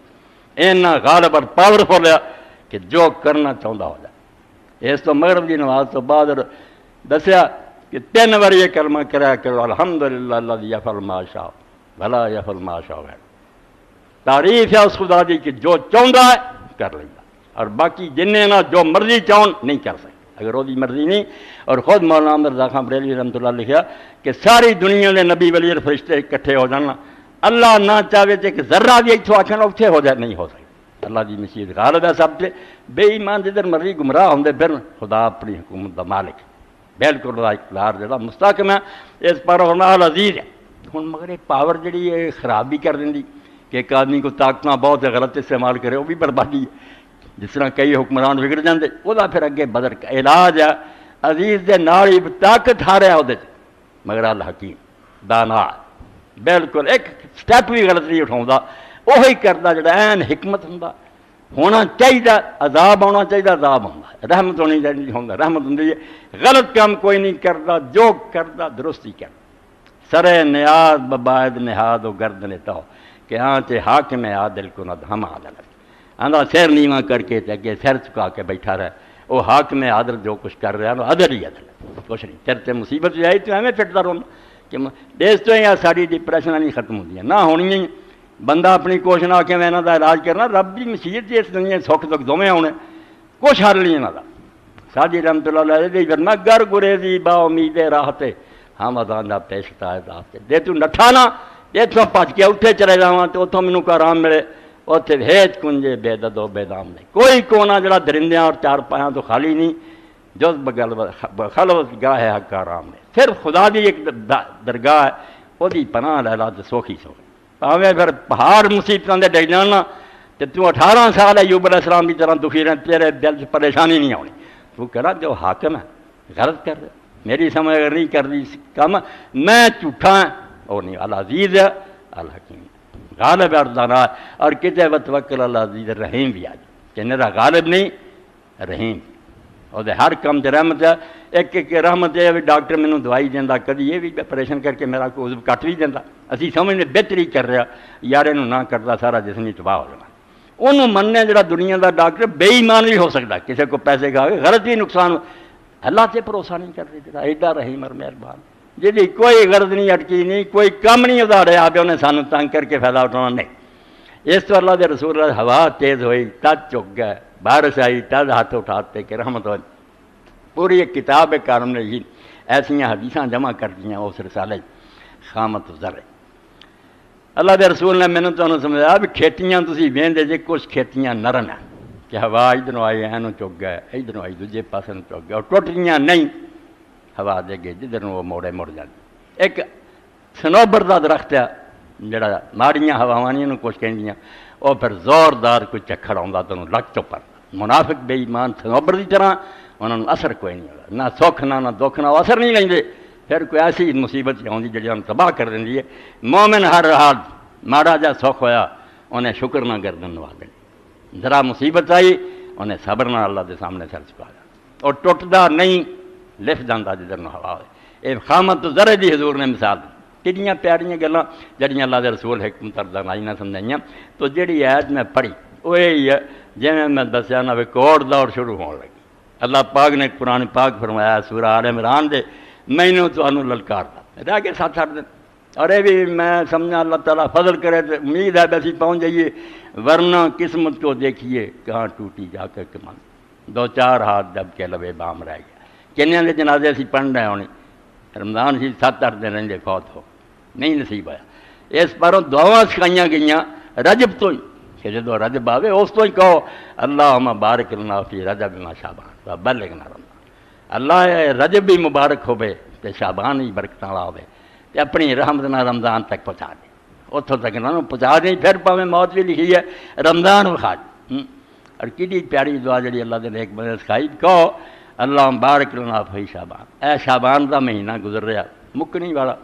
اینا غالب اور پاورفل ہے کہ جو کرنا چاہتا ہو جائے۔ اس تو مغرب کی نماز تو بعد دسیا کہ 3 بار یہ کلمہ کرا کرو الحمدللہ الذی یفعل ما شاء ولا یفعل ما شاء غیرہ، تعریف ہے اس خدا دی کہ جو چاہتا ہے کر لیتا، اور باقی جنہیں نہ جو مرضی چاہن نہیں کر سکتے اگر وہ مرضی نہیں۔ اور خود مولانا احمد رضا خان بریلوی رحمۃ اللہ لکھا کہ ساری دنیا کے نبی ولی اور فرشتے اکٹھے ہو جانا، اللہ نہ چاہے کہ ذرہ بھی اتوں آخر اتنے ہو جائے نہیں ہو سکتا، اللہ کی مشیت غالب ہے سب سے، بے ایمان جدھر مرضی گمراہ ہوندے پھر خدا اپنی حکومت کا مالک بالکل اقتدار جڑا مستحکم ہے، اس پر حال عزیز ہے۔ ہوں مگر یہ پاور جڑی ہے خراب بھی کر دینی کہ ایک آدمی کو طاقت بہت غلط استعمال کرے وہ بھی بربادی ہے، جس طرح کئی حکمران بگڑ جاندے وہ پھر اگے بدر کا علاج ہے عزیز دے نال ہی طاقت ہاریا وہ مگر الحکیم دانا بالکل ایک سٹیپ بھی غلط نہیں اٹھاؤں، وہی کرتا جڑا این حکمت ہوں ہونا چاہیے، عذاب ہونا چاہیے عذاب ہوتا، رحمت ہونی چاہیے ہوتا رحمت ہوں، غلط کام کوئی نہیں کرتا، جو کرتا درستی کرتا، سرے نیاز بباعد نہاد و گردن تو کہ ہاں تے حاکم عادل کو نہ ہم عادل آندھا سیر نیواں کر کے اگے سر چکا کے بیٹھا رہے، وہ حاکم عادل جو کچھ کر رہا ہے عدل ہی عدل ہے، کچھ نہیں تیرے تے مصیبت جو آئی تو ایویں پھٹتا رہنا کہ دیس تو یا ساری ڈپریشن نہیں ختم ہوتی نہ ہونی ہی، بندہ اپنی کوشش نہ کہ میں انہوں کا علاج کرنا، رب کی مشیت جی اس دنیا سکھ دکھ دونیں آنے، کچھ حل نہیں یہاں کا۔ سادی رحمت اللہ علیہ ورنہ گر گریزی با امید راحت ہم ادان دا پیشتا ہے داستے دے تو نٹھا نہ اتوں پچ کے اتنے چلے جاواں تو اتوں مینوں کو آرام ملے، اتنے ہیچ کنجے بے دد و بے دام نہیں، کوئی کونا جڑا درندیاں اور چار پایاں تو خالی نہیں، جز خلوت گاہ ہے حق آرام نے، پھر خدا دی ایک درگاہ ہے وہ دی پناہ لے لا تو سوکھی سو پاویں پھر پہاڑ مصیبتوں دے ڈگ جانا تے تو 18 سال ایوب علیہ السلام کی طرح دکھی رہے، تیرے دل سے پریشانی نہیں آنی، تو کہنا جو حاکم ہے غلط کر رہے میری سمجھ اگر نہیں کر رہی کم میں جھوٹا ہاں وہ نہیں، العزیز ہے الحکیم، غالب اردانا، اور کتے وتوکل العزیز رحیم بھی آج کہ میرا غالب نہیں رحیم، اور ہر کام تے رحمت ہے۔ ایک رحمت ہے بھی ڈاکٹر مینوں دوائی دینا، کدی یہ بھی آپریشن کر کے میرا کوئی عضو کٹ بھی دینا، اسی سمجھنے بہتری کر رہا یار انہوں نہ کرتا سارا جسم ہی تباہ ہو جانا۔ انہوں مننے جڑا دنیا دا ڈاکٹر بے ایمان بھی ہو سکتا، کسی کو پیسے کھا کے غلط بھی نقصان ہو، اللہ سے بھروسہ نہیں کر رہی جڑا ایڈا رحیم اور مہربان، جی کوئی غرض نہیں اٹکی نہیں، کوئی کم نہیں ادھاریا پہ انہیں سانو تنگ کر کے فائدہ اٹھانا نہیں۔ اس تو اللہ دے رسول اللہ ہوا تیز ہوئی تد چک گئے، بارش آئی تد ہاتھ اٹھاتے کہ رحمت ہوئی۔ پوری ایک کتاب ہے کارم نے جی ایسا حدیثاں جمع کر دیا اس رسالے خامت زر۔ اللہ دے رسول نے مینوں تمہیں سمجھایا بھی کھیتیاں تسی ویندے جے کچھ کھیتیاں نرم ہیں کہ ہوا ادھروں آئی اینوں چک گئے، ادھروں آئی دوجے پاسے چک گئے، اور ٹوٹیاں نہیں ہوا دے گئے جدھر وہ موڑے مڑ جاتی۔ ایک سنوبر دا درخت ہے جڑا ماڑیاں ہواواں نہیں کچھ کہندیاں، وہ پھر زوردار کوئی چکھڑ آਉਂدا تو لگ چپر، منافق بے ایمان سنوبر دی طرح انہوں نے اثر کوئی نہیں ہوتا، نہ سکھ نہ دکھ نہ اثر نہیں لیندے، پھر کوئی ایسی مصیبت آتی جی انہوں تباہ کر دینی ہے۔ مومن ہر حال ماڑا جا سکھ ہویا انہیں شکر نہ گردن نوا دینی، ذرا مصیبت آئی انہیں صبر نہ اللہ دے سامنے سر چکایا، اور ٹوٹدا نہیں لف جاتا جدھر نو ہوا ہوئے۔ یہ خامت تو ذرے دی حضور نے مثال دی، کتنی پیاریاں گلاں جڑیاں اللہ دے رسول حکمت اردانائی نہ سمجھائیاں۔ تو جڑی ایت میں پڑھی وہ یہی ہے جی میں دسیا نہ کوڑ دوڑ شروع ہون لگی۔ اللہ پاک نے قرآن پاک فرمایا سورہ آل عمران دے مینوں تانوں للکاردا رہ کے 7-8 دن، اور یہ بھی میں سمجھا اللہ تعالیٰ فضل کرے تو امید ہے بسی پہنچ جائیے، ورنہ قسمت کو دیکھیے کہاں ٹوٹی جا کر کمان، 2-4 ہاتھ دب کے لبے بام رہ گیا۔ کنیاں دے جنازے اسی پڑھ رہے ہونے، رمضان سی 7-8 دن رہندے فوت ہو نہیں نصیب ہویا۔ اس پروں دعاواں سکھائیاں گئیاں رجب تو ہی کہ جدو رجب آوے اس تو ہی کہو اللہم بارک لنا فی رجب ما شعبان و بلغنا رمضان، اللہ رجب بھی مبارک ہوئے تے شعبان ہی برکتاں والا ہوئے تے اپنی رحمت نہ رمضان تک پہنچا دے، اتوں تک نہ پہنچا دیں، پھر پاویں موت بھی لکھی ہے رمضان وکھا دے۔ اور کتنی پیاری دعا جڑی اللہ دے نیک بندے سکھائی، کہو اللہم بارک لنا فی شعبان، اے شعبان دا مہینہ گزر رہا مکنی والا،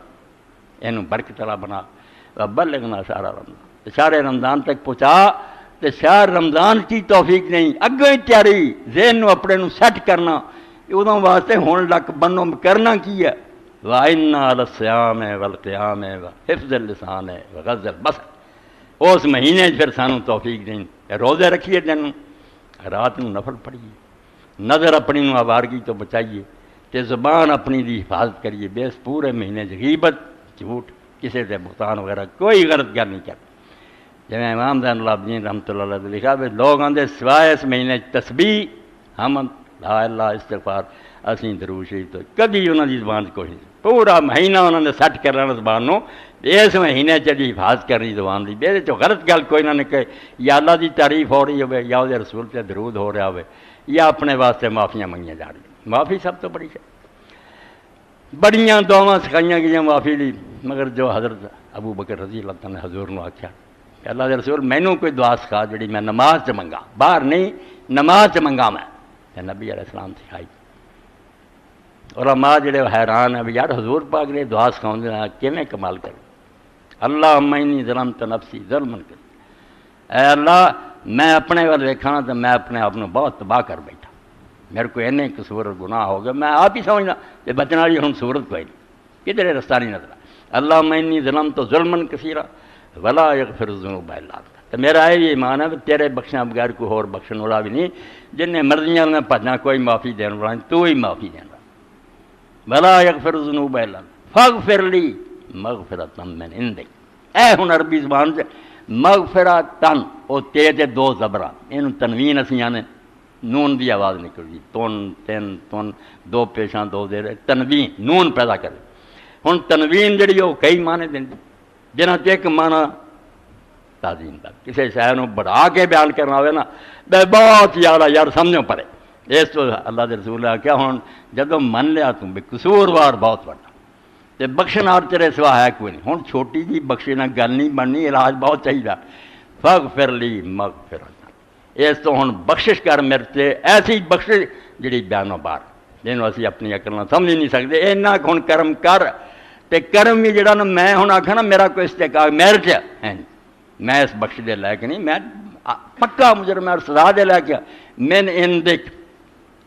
اینوں برکت والا بنا، بلغنا سارا رمضان، سارے رمضان تک پہنچا، تے شہر رمضان کی توفیق نہیں اگوں ہی تیاری ذہن نو اپنے نو سیٹ کرنا، ادوں واسطے ہون لک بنو کرنا کی ہے وَإِنَّا عَلَى الصِّيَامِ وَالْقِيَامِ وَحِفْظِ اللِّسَانِ وَغَضِّ الْبَصَرِ، اس مہینے پھر سانو توفیق دیں، روزے رکھیے دن رات نو نفل پڑھیے، نظر اپنی نو آوارگی تو بچائیے، تے زبان اپنی دی حفاظت کریے، بیس پورے مہینے غیبت جھوٹ کسی سے بہتان وغیرہ کوئی غلط گل نہیں کرتا۔ جب امام زین العابدین رحمۃ اللہ علیہ لکھا بھی لوگ آندے سوائے اس مہینے تسبیح حمد لا الہ استغفار اسی درود شریف تو کبھی انہوں دی زبان کوشش پورا مہینہ انہوں نے سیٹ کر لینا زبان نو، اس مہینے چی حفاظت کرنی زبان دی، بے چو غلط گل کوئی نہ کہے، یا اللہ دی تعریف ہو رہی ہوئے یا وہ رسول سے درود ہو رہا ہوئے یا اپنے واسطے معافیاں منگیاں جا رہی، معافی سب تو بڑی ہے، بڑیاں دعاواں سکھائیاں گئیاں معافی لی، مگر جو حضرت ابو بکر رضی اللہ تعالیٰ نے حضور نے آخیا کہ اللہ دے رسول مینوں کوئی دعا سکھا جڑی میں نماز چ منگا، باہر نہیں نماز چ منگا میں، تے نبی علیہ السلام سکھائی۔ علماء جڑے حیران ہیں بھی یار حضور پاک نے دعا سکھاؤں دینا کیویں کمال کر، اللہم انی ظلمت نفسی ظلمن کر، اے اللہ میں اپنے وال ویکھاں تو میں اپنے آپ کو بہت تباہ کر بیٹھا، میرے کو اینے قصور گناہ ہو گیا، میں آپ ہی سمجھنا کہ بچنا والی ہن صورت کوئی نہیں، کدھر رستہ نہیں نظر، اللہم انی ظلمت ظلمن کثیرا ولا یغفر الذنوب الا انت، تو میرا یہ ایمان ہے کہ تیرے بخشنا بغیر کوئی اور بخشن والا بھی نہیں، جن نے مرضیاں میں بھجنا کوئی معافی دین والا نہیں، تو ہی معافی دینا، ولا یغفر الذنوب الا انت فاغفر لی مغفرۃ من عندک، اے ہن عربی زبان سے مغفرۃ او تے تے دو زبراں اینوں تنوین اسی آنے نون دی آواز نکل گئی، تن تین تن دو پیشاں دو دیر تنوین نون پیدا کرے، ہن تنوین جڑی وہ کئی معنی دیندی، جنہاں تے ایک معنی تعظیم دا، کسی شے نوں بڑھا کے بیان کرنا ہوئے نا بہت ہی اعلیٰ یار سمجھو پڑے، اس تو اللہ دے رسول نے کیا ہن جدوں من لیا تم بھی قصوروار بہت بڑا تے بخشنہار تیرے سوا ہے کوئی نہیں، ہن چھوٹی جی بخشنا گل نہیں بننی، علاج بہت چاہیے، فاغفر لی مغفرۃ، اس تو ہن بخشش کر میرے تے ایسی بخشش جڑی بیانوں بار، جنہوں اسی اپنی عقل نہ سمجھ نہیں سکتے. اینا ہن کرم کر تے کرم بھی جڑا نا میں ہن آکھاں نا میرا کوئی استحقاق میرٹ ہے میں اس بخش دے لائق نہیں, میں پکا مجرم ہے اور سزا دے لائق ہے. میں ان دیکھ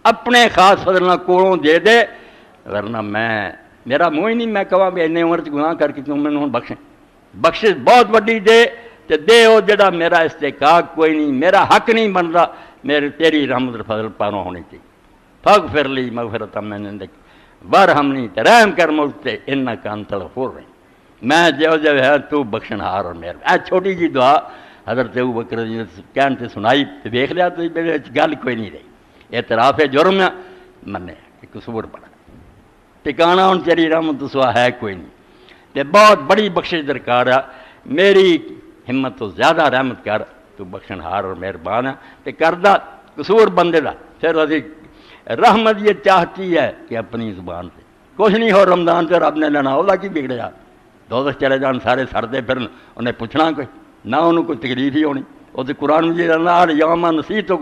اپنے خاص فضل نہ کولوں دے دے, ورنہ میں میرا منہ ہی نہیں میں کہاں بھی اینے عمر گناہ کر کے تم مینوں ہن بخشیں. بخشش بہت وڈی دے تے دے او جڑا میرا استحقاق کوئی نہیں, میرا حق نہیں بندا, میرے تیری رحمت فضل پانوں ہونی چاہیے. فاغفر لی مغفرۃ من عندک وارحمنی, تے رحم کر مجھ تے انک انت الغفور الرحیم, میں جو ہے تو بخشنہار اور مہربان. اے چھوٹی جی دعا حضرت ابوبکر رضی اللہ عنہ کہن تے سنائی تے دیکھ لیا تو گل کوئی نہیں رہی. اعتراف جرم ہے, منے کہ قصور پڑا, ٹھکانہ ہن تیری رحمت تو سوا ہے کوئی نہیں. تے بہت بڑی بخشش درکار ہے, میری ہمت تو زیادہ رحمت کر, تو بخشنہار اور مہربان ہے. تے کردہ قصور بندے دا پھر اسی رحمت یہ چاہتی ہے کہ اپنی زبان سے کچھ نہیں ہو رمضان سے رب نے لینا اولا کی بگڑیا, دوزخ چلے جان سارے سردے پھرن, انہیں پوچھنا کوئی نہ, انہوں کوئی تکلیف ہی ہونی. وہ تو قرآن مجید اللہ یوم نسیتک,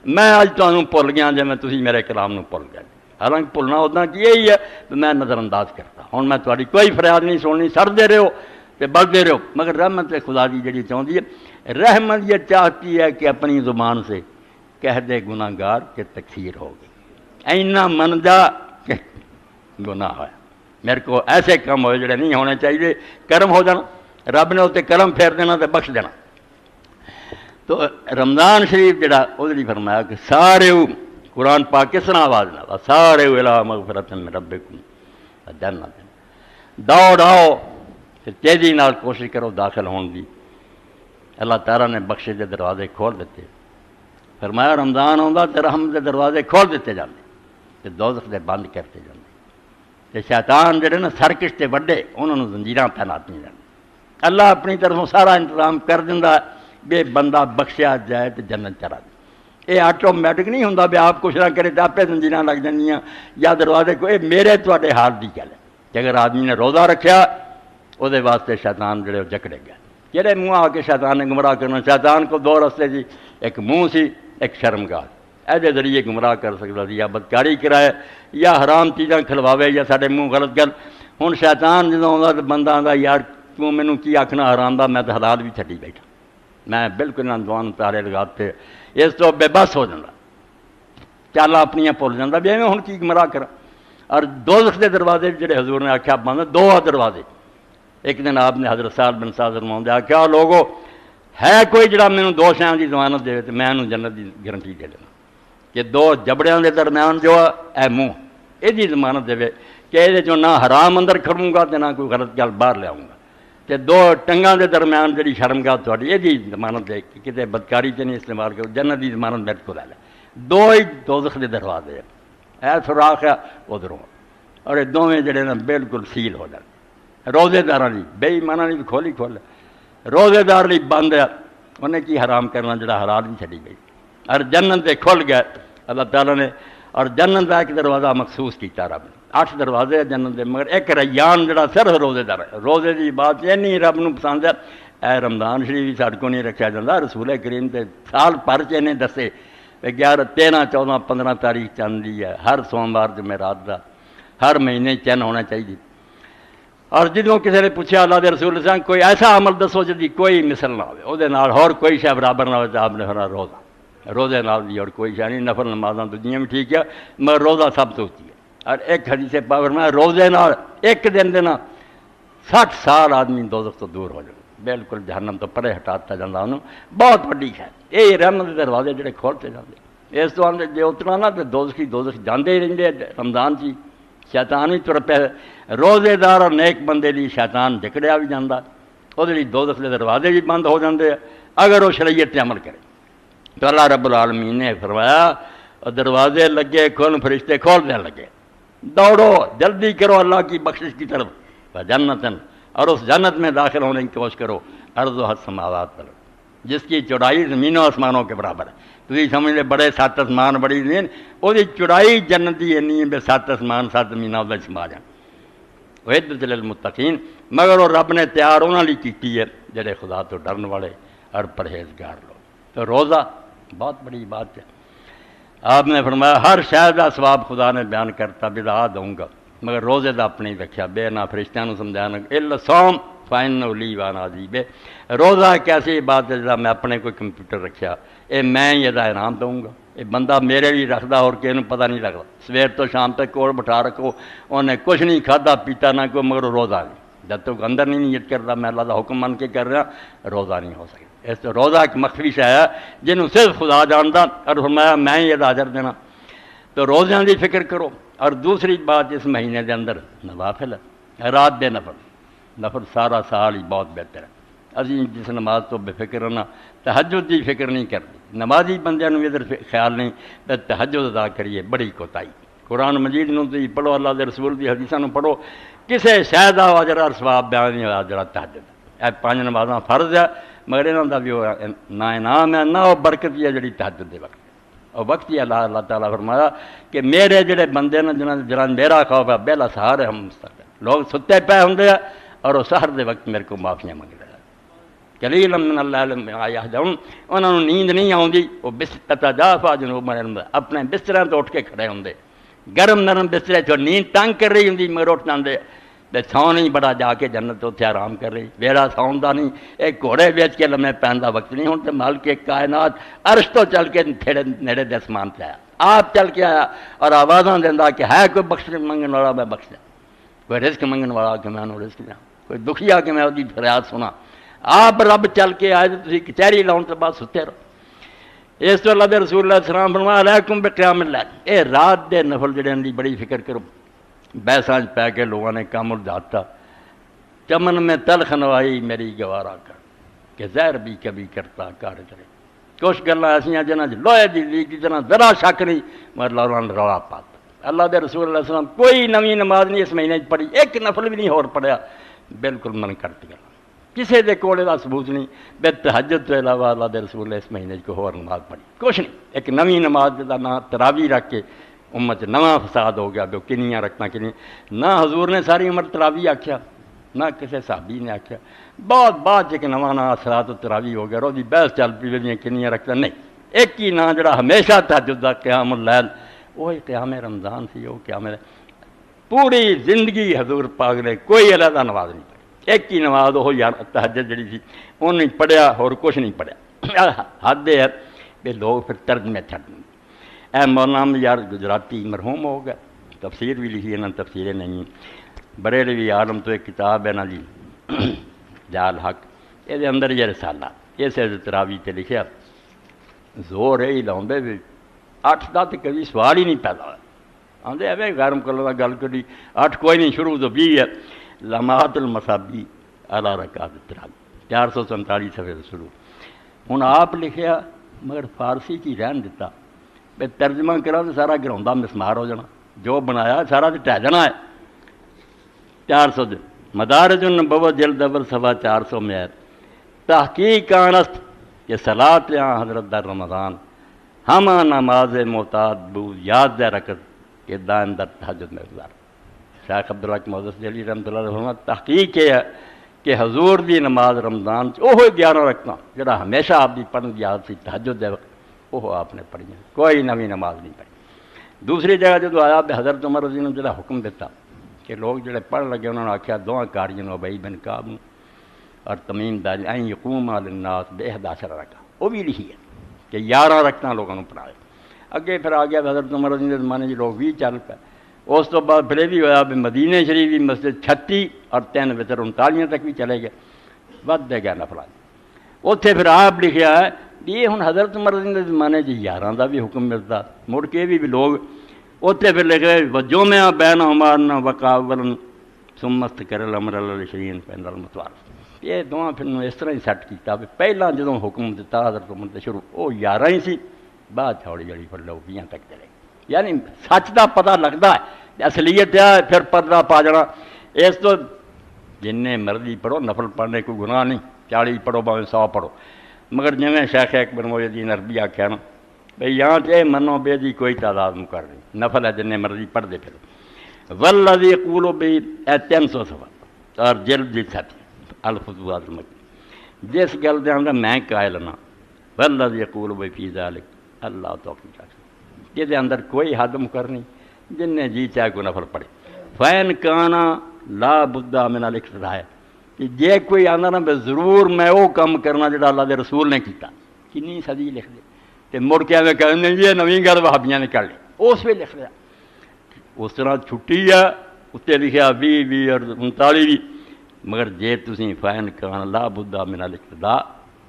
میں اج تمہیں بھول گیا جی میں تسی میرے کلام نو بھول گیا. حالانکہ بھولنا اتنا کی یہی ہے میں نظر انداز کرتا. ہوں میں تاری کوئی فریاد نہیں سننی, سردے رہو تے بڑھتے رہو. مگر رحمت خدا دی جڑی چاہتی ہے, رحمت یہ چاہتی ہے کہ اپنی زبان سے کہہ دے گناہ گار کہ تکفیر ہوگی. اینا من جا کہ گناہ ہوا, میرے کو ایسے کم ہوئے جڑے نہیں ہونے چاہیے, کرم ہو جانا, رب نے اتنے کرم پھیر دینا تے بخش دینا. تو رمضان شریف جڑا وہ فرمایا کہ سارے قرآن پاک کس طرح آواز نہ سارے الی مغفرۃ من ربکم جنت, دوڑ آؤ پھر تیزی نال کوشش کرو داخل ہون دی. اللہ تعالیٰ نے بخشش دے دروازے کھول دیتے. فرمایا رمضان آਉਂਦਾ تے رحمت دے دروازے کھول دیتے جاندے تے دوزخ دے بند کرتے جاندے. تے شیطان جڑے نا سرکش تے وڈے انہوں نے زنجیراں پہناتیاں جاندے. اللہ اپنی طرفوں سارا انتظام کر دیندا بے بندہ بخشیا جائے تے جنت چلا جائے. یہ آٹومیٹک نہیں ہوندا بھی آپ کچھ نہ کرے تو آپے زنجیراں لگ جاندیاں یا دروازے کو. یہ میرے تواڈے حال دی گل ہے کہ اگر آدمی نے روزہ رکھیا وہ دے واسطے شیطان جڑے جکڑے گئے. جہے منہ آ کے شیطان نے گمراہ کرنا. شیطان کو دو رستے سی, ایک منہ سی ایک شرمگاہ. ایسے ذریعے گمراہ کر سکتا سی, یا بدکاری کرائے یا حرام چیزاں کھلواوے یا سارے منہ غلط گل. ہوں شیطان جدوں آਉਂدا تو بندہ آندا یار تو مینوں کی آکھنا حرام دا, میں تو حلال بھی چھڈی بیٹھا, میں بالکل نہ دوان تارے لگاتے. اس تو بے بس ہو جاتا, چالاں اپنیاں بھول جاتا بھی ایویں ہن کی گمراہ کرا. اور دوزخ دے دروازے جڑے حضور نے آکھیا بند دو دروازے. ایک دن آپ نے حضرت سعد بن سعد فرماؤندے آکھیا لوگو ہے کوئی جڑا مینوں دو شیاں دی ضمانت دے تے میں انہوں جنت دی گارنٹی دے دینا کہ دو جبڑیاں دے درمیان جو اے منہ یہ ضمانت دے کہ یہ نہ حرام اندر کھڑوں گا تے نہ کوئی غلط گل باہر لے آؤں گا. تے دو ٹنگاں دے درمیان جڑی شرمگاہ تہاڈی یہ ضمانت دے کہ کتے بدکاری تے نہیں استعمال کرو, جنت دی ضمانت میرے کو لے لے. دو ہی دوزخ دے دروازے اے سوراخ ہے ادھروں, اور یہ دونوں جڑے نا بالکل سیل ہو جاتے. روزے داراں دی بے ایماناں دی کھولی کھول, روزے دار لی بند ہے, انہیں کی حرام کرنا جڑا حلال بھی چھڈی گئی. اور جنت دے کھل گئے اللہ تعالیٰ نے. اور جنت دا ایک دروازہ مخصوص کیتا رب نے. 8 دروازے جنت دے, مگر ایک ریان جڑا صرف روزے دار ہے. روزے دی بات یہ نہیں رب نو پسند ہے. اے رمضان شریف ساڈے کو نہیں رکھا جاتا. رسول کریم تے سال بھر چ نے دسے 11 13 14 15 تاریخ چاندی ہے, ہر سوموار جمعرات دا, ہر مہینے چین ہونا چاہیے. اور جدوں کسی نے پوچھا اللہ دے رسول سے کوئی ایسا عمل دسو جی کوئی مثل نہ ہو, اور کوئی شے برابر نہ ہو, آپ نے فرمایا روزہ. روزے نال دی اور کوئی شے نہیں. نفل نمازاں دنیا بھی ٹھیک ہے مگر روزہ سب تو اچھی ہے. اور ایک حدیث پاک فرمایا روزے نال ایک دن دینا 60 سال آدمی دوزخ تو دور ہو جائے, بالکل جہنم تو پرے ہٹاتا جاتا انہوں. بہت بڑی ہے یہ رحمت دے دروازے جڑے کھولتے جاتے. اس تو آدھے جی اتنا نہ تو دوزخ جاندے ہی رہندے رمضان چی. شیطان بھی تر پہ روزے دار اور نیک بندے لی شیطان جکڑیا بھی جاتا, وہ دوزخ دے دروازے بھی بند ہو جاندے اگر وہ شریعت تے عمل کرے. تو اللہ رب العالمین نے فرمایا دروازے لگے کھول, فرشتے کھول دین لگے, دوڑو جلدی کرو اللہ کی بخشش کی طرف. جنتن, اور اس جنت میں داخل ہونے کی کوشش کرو. عرض و السماوات پر, جس کی چوڑائی زمینوں آسمانوں کے برابر ہے. تھی سمجھ لے بڑے 7 آسمان بڑی زمین, وہ چوڑائی جنت کی اینی ہے بے 7 آسمان 7 زمینہ وہ سما جان. وعدت للمتقین, مگر وہ رب نے تیار انہوں نے کی ہے جڑے خدا تو ڈرن والے اور پرہیزگار لوگ. تو روزہ بہت بڑی بات ہے. آپ نے فرمایا ہر شے کا ثواب خدا نے بیان کرتا بدا دوں گا مگر روزے کا اپنے ہی رکھا بے نہ فرشتوں سمجھانا الا صوم فائن لی وانا عجیب روزہ ایک ایسی بات ہے جہاں میں اپنے کوئی کمپیوٹر رکھا یہ میں یہ انعام دوں گا یہ بندہ میرے لیے رکھتا اور کسی کو پتہ نہیں لگتا سویر تو شام تک کوڑ بٹھا رکھو انہیں کچھ نہیں کھادا پیتا نہ کوئی مگر روزہ نہیں جب تک اندر نہیں نیت کرتا میں اللہ کا حکم مان کے کر رہا روزہ نہیں ہو سکتا اس تو روزہ ایک مخفی شے ہے جنہوں صرف خدا جانتا اور فرمایا میں ہی یہ اجر دینا تو روزیاں کی فکر کرو اور دوسری بات اس مہینے کے اندر نوافل ہے رات دے نفل سارا سال ہی بہت بہتر ہے ابھی جس نماز تو بے فکر ہونا تہجد کی فکر نہیں کرتی نمازی بندے بھی ادھر خیال نہیں تو تہجد ادا کریے بڑی کوتاہی قرآن مجید نو تھی پڑھو اللہ کے رسول کی حدیثوں پڑھو کسی شے کا اجر اور ثواب بیان نہیں ہوا جڑا تہجد یہ 5 نمازاں فرض ہے مگر یہاں کا بھی نہ انعام ہے نہ وہ برکت ہے جڑی تہجد دے وقت اور وقت ہی اللہ تعالیٰ فرمایا کہ میرے جڑے بندے نے جنہاں میرا خوف ہے بہلا سہار ہے ہم مستقبل لوگ ستے پے ہوں اور وہ سحر دے وقت میرے کو معافیاں منگ رہے قلیلا من اللیل ما یہجعون انہوں نے نیند نہیں آتی وہ تتجافی جنوبہم اپنے بستروں تو اٹھ کے کھڑے ہوں گرم نرم بسترے تو نیند تنگ کر رہی ہوں مگر اٹھ جاندے تے سو نہیں بڑا جا کے جنت اتنے آرام کر رہی ویڑا ساؤن کا نہیں ایک گھوڑے بیچ کے لمے پہن کا وقت نہیں ہوں تو مالک کائنات عرش تو چل کے نیڑے دے اسمان پہ آیا آپ چل کے آیا اور آوازاں دینا کہ ہے کوئی بخش منگن والا میں بخش دیا کوئی رزق منگن والا کہ میں انہوں رزق دیا کوئی دکھیا کہ میں وہی فریاد سنا آپ رب چل کے آئے تو تھی کچہری لاؤن تو بعد ستے رہو اس تو اللہ دے رسول اللہ علیہ السلام فرمایا علیکم بقیام اللیل اے رات دے نفل جڑے دی بڑی فکر کرو بیساں پہ کے لوگوں نے کام الجاتا چمن میں تلخ نوائی میری گوارا کر کہ زہر بھی کبھی کرتا کار کرے کچھ گلاں ایسیاں جنہاں لوہے دی لیگ جنہاں ذرا شک نہیں مگر اللہ نے رولا پاتا اللہ دے رسول اللہ علیہ السلام کوئی نویں نماز نہیں اس مہینے پڑھی ایک نفل بھی نہیں ہور پڑھیا بالکل من کرتی گل کسی دے کولے دا ثبوت نہیں بے تہجد تو علاوہ اللہ دے رسول اس مہینے کو ہور نماز پڑھی کچھ نہیں ایک نویں نماز دا نام تراویح رکھ کے امت نواں فساد ہو گیا جو کنیاں رکھنا کنی نہ حضور نے ساری عمر تراویح آکھیا نہ کسی صحابی نے آکھیا بہت بعد ایک نواں نا صلاۃ تراویح ہو گیا روزی بحث چل پی ویلیاں کنیاں رکھتا نہیں ایک ہی نا جڑا ہمیشہ تہجد دا قیام اللیل وہی قیام رمضان سی وہ قیام پوری زندگی حضور پاک نے کوئی علیحدہ نماز نہیں پڑھی ایک ہی نماز وہ یار تہجد جڑی سی انہوں نے پڑھیا اور کچھ نہیں پڑھیا حد ہے کہ لوگ پھر ترجمے چھڈ دیں اے مولانا یار گجراتی مرحوم ہو گیا تفسیر بھی لکھی انہوں نے تفسیریں نہیں بریلوی عالم تو ایک کتاب ہے نا جی جال حق یہ اندر یہ رسالہ اس تراویح تے لکھیا زور ہی لاؤندے بھی 8 دا تے کبھی سوال ہی نہیں پیدا ہوا آدھے ایویں غیرم کلو گل کری 8 کوئی نہیں شروع تو 20 ہے لمحات المصابی اعلیٰ رکعت تراویح 447 صفحے سے شروع ہوں آپ لکھیا مگر فارسی کی رہن دیتا بے ترجمہ کرا تو سارا گراؤنڈا مسمار ہو جانا جو بنایا سارا تو ٹہ جانا ہے 400 مدارج النبوت جلد اول صفحہ 400 میں ہے تحقیق آنست کہ صلاۃ حضرت در رمضان ہم نماز معتاد بو یاد رکت کہ دائم در تہجد میں گزار شیخ عبداللہ محدث جلی رحمۃ اللہ علیہ وسلم تحقیق یہ ہے کہ حضور دی نماز رمضان وہ 11 رکھنا جڑا ہمیشہ آپ دی پڑھن دی یاد سی تہجد دے وقت وہ آپ نے پڑھی کوئی نویں نماز نہیں پڑھی دوسری جگہ جدو آیا بے حضرت عمر رضی اللہ عنہ جڑا حکم دیتا کہ لوگ جڑے پڑھ لگے انہوں نے آخیا دواں کاریوں ابئی بن کعب اور تمیم داری این یقوم للناس ب11 رکعت وہ بھی لکھی ہے کہ 11 رکعتاں لوگوں نے پڑھائے اگے پھر آ گیا حضرت عمر رضی اللہ عنہ زمانے لوگ بھی چل پے اس تو بعد پھر بھی ہوا بھی مدینے شریف بھی مسجد 36 اور 3 وتر 39 تک بھی چلے گئے ود دے گیا نفلات اتنے پھر آپ لکھیا ہے یہ ہوں حضرت عمر رضی اللہ عنہ زمانے 11 کا بھی حکم ملتا مڑ کے بھی لوگ اتنے پھر لکھے وجو میں بین عمارنا وقاول سمست کر الامر الشرین پین المتوار یہ دونوں پھر اس طرح ہی سیٹ کیتا پہلا جدوں حکم دیتا حضرت عمر تے شروع وہ 11 ہی سی بعد چھوڑی جڑی پھر لوگ 20 تک چلے یعنی سچ کا پتہ لگتا ہے اصلیت ہے پھر پردہ پا جانا اس تو جن مرضی پڑھو نفل پڑھنے کوئی گناہ نہیں 40 پڑھو باویں 100 پڑھو مگر جویں شیخ اکبر محی الدین عربی آخیا نا بھئی یہاں تے منو بے دی کوئی تعداد مقرر نہیں نفل ہے جن مرضی پڑھ دے پھر والذی یقول بی 300 صفحہ اور جلد دی ساتھ الفتوحات المکی جس گل دے اندر میں قائل نا والذی یقول بی فی ذلک اللہ توفیق یہ اندر کوئی حد مقرر نہیں، جن نے جی چاہے کوئی نفل پڑھے۔ فین کانا لا بدہ من الاقتداء ہے کہ جے کوئی آندا نا بے ضرور میں وہ کام کرنا جڑا اللہ دے رسول نے کیتا، کنی صدی لکھ دے تے مڑ کے ایویں کہندے یہ نویں گل وہابیاں نے کر لی، اس وی لکھ لیا۔ اس طرح چھٹی ہے اتنے لکھا 20 اور 39 بھی، مگر جے تسی فین کانا لا بدہ من الاقتداء،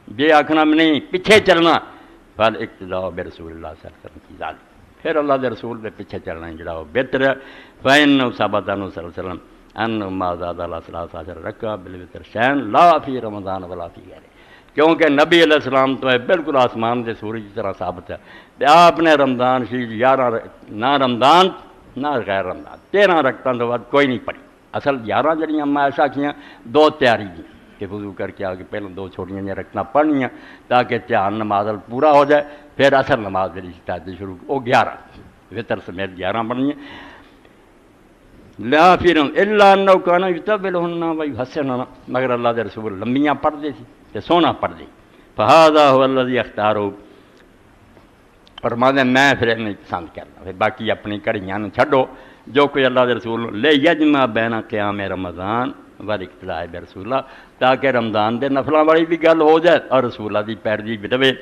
جے آکھنا میں نہیں پیچھے چلنا، فال اقتداء برسول اللہ صلی اللہ علیہ وسلم کی ذالک، پھر اللہ دے رسول دے پیچھے چلنا ہے جڑا وہ بہتر ہے۔ فإنه ثبت عنه صلی اللہ علیہ وسلم أنه ما زاد على 13 رکعة بالوتر شيئا لا في رمضان ولا في غيره، کیونکہ نبی علیہ السلام تو ہے بالکل آسمان دے سورج کی طرح ثابت ہے کہ آپ نے رمضان شریف 11 نہ رمضان نہ غیر رمضان 13 رکعتاں تو بعد کوئی نہیں پڑھی۔ اصل 11 جڑیاں میں ایسا کیاں 2 تیاری دیں کہ وضو کر کے آگے پہلے 2 چھوٹیاں جہاں رکھنا پڑھنیاں تاکہ دھیان نماز پورا ہو جائے، پھر اثر نماز جی تحجد شروع وہ 11 وطر سمیت 11 پڑھنی ہیں۔ لا پھر الا انه كان يطولهن ويحسنهن، مگر اللہ دے رسول لمبیاں پڑھتے تھے تے سونا پڑھتے۔ فهذا هو الذي اختاره، فرماتے میں پھر نہیں پسند کرنا، پھر باقی اپنی کڑیاں چھڈو جو کوئی اللہ دے رسول لے یجمع بین قیام رمضان والاقتداء برسول اللہ، تاکہ رمضان دے نفلاں والی بھی گل ہو جائے اور رسول اللہ دی پیروی بھی رہے۔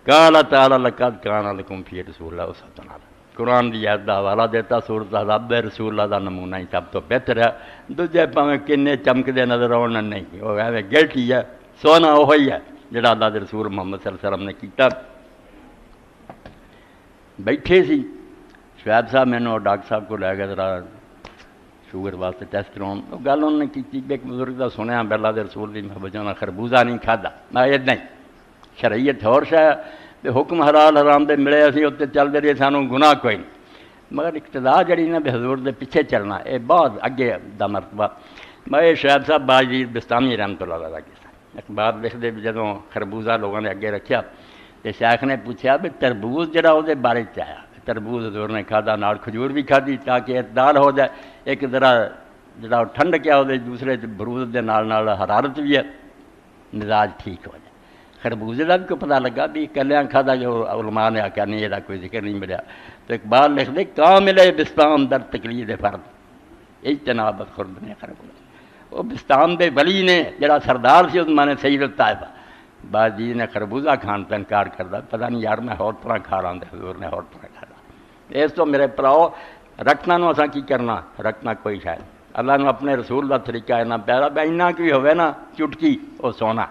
قال تعالی لقد كان لكم في رسول الله اسوة حسنة، قرآن دی آیت دا حوالہ دیتا سورۃ احزاب دے رسول اللہ دا نمونہ ہی سب تو بہتر ہے، دوجے پاویں کنے چمکدے نظر آن نہیں، وہ ایویں گلٹی ہے، سونا وہی ہے جڑا اللہ دے رسول محمد صلی اللہ علیہ وسلم نے کیتا۔ بیٹھے سی شعیب صاحب مینوں ڈاکٹر صاحب کو لے گئے ذرا شوگر واسطے ٹیسٹ کراؤن، وہ گل انہوں نے کی ایک بزرگ دا سنیا بھی اللہ دے رسول دی محبت نے خربوزہ نہیں کھادا، میں ادنا ہی شرعیت اور شے تے حکم حلال حرام دے ملے اسی اتنے چلتے رہے، سانوں گناہ کوئی نہیں، مگر اقتداء جڑی نا بے حضور دے پیچھے چلنا اے بہت اگے دا مرتبہ۔ میں شعیب صاحب باجید بستامی رحمۃ اللہ علیہ کے اخبار لکھتے بھی جدوں خربوزہ لوگوں نے اگے رکھیا تے شیخ نے پوچھا بھی تربوز جڑا وہ بارے چاہیا، تربوز حضور نے کھادا نال کھجور بھی کھادی تاکہ اعتدال ہو جائے، ایک ذرا جڑا ٹھنڈ کیا وہ دوسرے برود دے نال حرارت بھی ہے، مزاج ٹھیک ہو جائے۔ خربوزے کا بھی کوئی پتہ لگا بھی کلیاں کھادا جو علماء نے آخیا نہیں یہ کوئی ذکر نہیں ملیا، تو اقبال لکھ دے کامل بستام در تقلید فرد اجتناب خرد نے خربوزہ، وہ بستام دے ولی نے جڑا سردار سی اس مانے سید الطائفہ باجی نے خربوزہ کھان پہ انکار کردا، پتہ نہیں یار میں اور طرح کھا رہا ہوں، حضور نے اور طرح کھا رہا۔ اس تو میرے پراؤ رکھنا نو اساں کی کرنا، رکھنا کوئی شاید اللہ نے اپنے رسول کا طریقہ اتنا پیارا بھی اینا کی ہوئے نا چٹکی وہ سونا،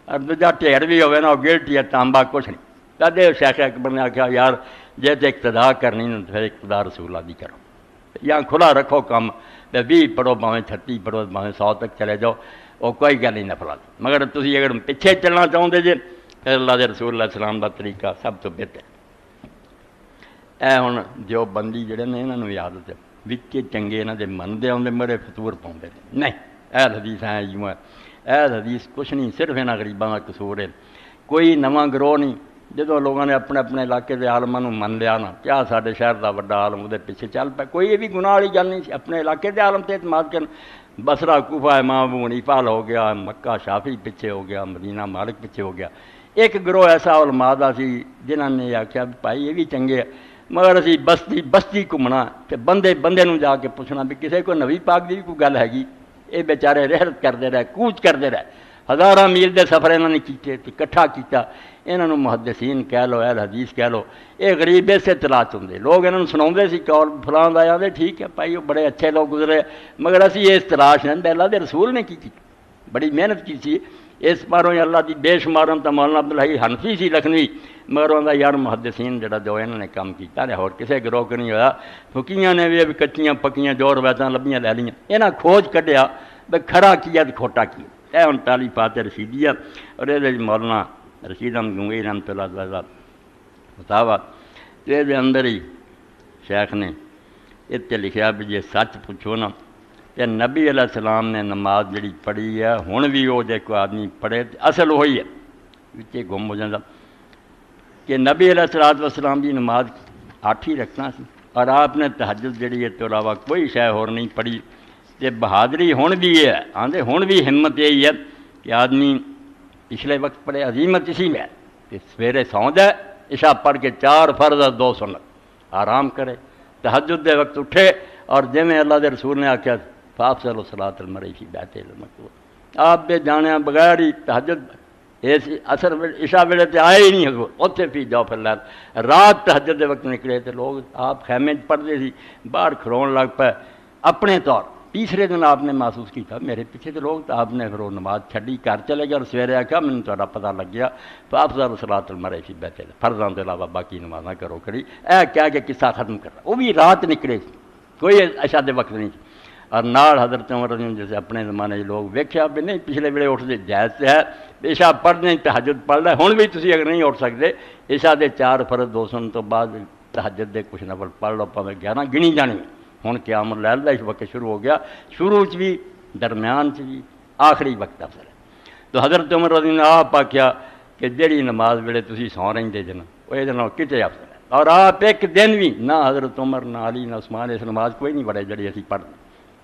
اور دوجا ٹھیڑ بھی ہوئے نا وہ گلٹی ہے تانبا کچھ نہیں۔ تدے شیخ اکبر نے آخیا یار جے تے اقتداء کرنی نا پھر اقتداء رسول اللہ دی کرو، یا کھلا رکھو کم 20 پڑھو بھاویں 36 پڑھو بھاویں 100 تک چلے جاؤ، وہ کوئی گل نہیں نفلا دی، مگر تسی اگر پیچھے چلنا چاہتے جے پھر اللہ دے رسول اللہ علیہ السلام کا طریقہ سب تو بہتر۔ اے ہن جو بندی جڑے نے انہاں نوں عادت ہے وچے چنگے انہاں دے منتے آؤندے مرے فطور پاؤندے نہیں، اہل حدیث ہیں یوں ہے، اہل حدیث کچھ نہیں، صرف انہاں غریباں دا قصور ہے، کوئی نواں گروہ نہیں۔ جدوں لوگوں نے اپنے اپنے علاقے دے عالماں نوں من لیا نا کیا ساڈے شہر دا وڈا عالم وہ پیچھے چل پیا، کوئی یہ بھی گناہ والی گل نہیں سی، اپنے علاقے دے عالم تے اعتماد کرن، بصرہ کوفہ امام ابو حنیفہ ہو گیا، مکہ شافعی پیچھے ہو گیا، مدینہ مالک پیچھے ہو گیا، ایک گروہ ایسا علماء دا سی جنہاں نے آخیا بھائی یہ بھی چنگے ہے، مگر اسی بستی بستی گھومنا تے بندے بندے نوں جا کے پوچھنا بھی کسے کو نبی پاک دی بھی کوئی گل ہے، یہ بیچارے رحلت کرتے رہے، کوچ کرتے رہے، ہزاراں میل دے سفر انہوں نے کیتے تے اکٹھا کیتا، انہوں نے محدثین کہہ لو اہل حدیث کہہ لو، یہ غریب سے تلاش ہوندے، لوگ انہوں نے سناؤندے سی قول فلاں دا آندے ٹھیک ہے بھائی وہ بڑے اچھے لوگ گزرے، مگر اسی اس تلاش نہیں اللہ دے رسول نے کی بڑی محنت کی سی، اس پاروں اللہ دی بے شماروں تا مولانا عبدالحی حنفی سی لکھنوی، مگر انہوں یار محدثین جڑا جو انہوں نے کام کیتا ہے اور کسے گروہ کو نہیں ہویا، فقیاں نے بھی کچیاں پکیاں جو روایتاں لبیاں لے لیاں، انہاں کھوج کڈیا بھی کھڑا کیا تے کھوٹا کیا، اے ہن تالیفات رشیدیہ اور یہ مولانا رشید احمد گنگوئی رحمۃ اللہ علیہ فتاوا یہ اندر ہی شیخ نے اتنے لکھا بھی جی سچ پوچھو نا کہ نبی علیہ السلام نے نماز جڑی پڑھی ہے ہن بھی وہ جے کوئی آدمی پڑھے اصل وہی ہے وچے گم ہو جاتا کہ نبی علیہ السلام کی نماز 8 ہی رکھنا سی اور آپ نے تہجد جڑی ہے تو علاوہ کوئی شے اور نہیں پڑھی، تے بہادری ہن بھی ہے آندے ہن بھی ہمت یہی ہے کہ آدمی پچھلے وقت پڑے عظیمت اسی میں ہے کہ سویرے سو جائے عشاء پڑھ کے 4 فرض اور 2 سنت، آرام کرے، تہجد دے وقت اٹھے، اور جویں اللہ دے رسول نے آخیا فافضل الصلاۃ المرء فی بیتہ المکتوب، آپ دے جانے بغیر ہی تہجد اس اثر عشاء ویلے تے آئے ہی نہیں حضور، اتنے فی جوف اللیل، رات تہجد دے وقت نکلے تے لوگ آپ خیمے پڑھتے سی، باہر کھڑون لگ پے اپنے طور۔ تیسرے دن آپ نے محسوس کیا میرے پیچھے تو لوگ، تو آپ نے پھر وہ نماز چھڈی، گھر چلے گئے، اور سویرے آخیا مجھے تھوڑا پتہ لگ گیا فافضل الصلاۃ المرء فی بیتہ، فرضاں کے علاوہ باقی نمازاں کرو کری، اے کہہ کے قصہ ختم کرنا، وہ بھی رات نکلے، کوئی عشاء دے وقت نہیں، اور نال حضرت عمر رضی اللہ عنہ جیسے اپنے زمانے لوگ ویکھیا بھی نہیں پچھلے ویلے اٹھتے جائز ہے، عشاء پڑھنے تہجد پڑھ لے، ہن بھی تسی اگر نہیں اٹھ سکتے عشاء دے 4 فرض 2 سنت تو بعد تہجد دے کچھ نفل پڑھ لو، پاویں 11 گنی جانی، ہن قیام اللیل دا اس وقت شروع ہو گیا، شروع چ بھی، درمیان چ بھی، آخری وقت افضل ہے۔ تو حضرت عمر رضی اللہ عنہ آپ آخیا کہ جہڑی نماز ویلے تسی سو رہندے جے نا وہ یہ کتے افضل ہے، اور آپ ایک دن بھی نہ حضرت عمر نہ علی نہ عثمان اس نماز کوئی نہیں پڑھے جڑی اسی پڑھتے،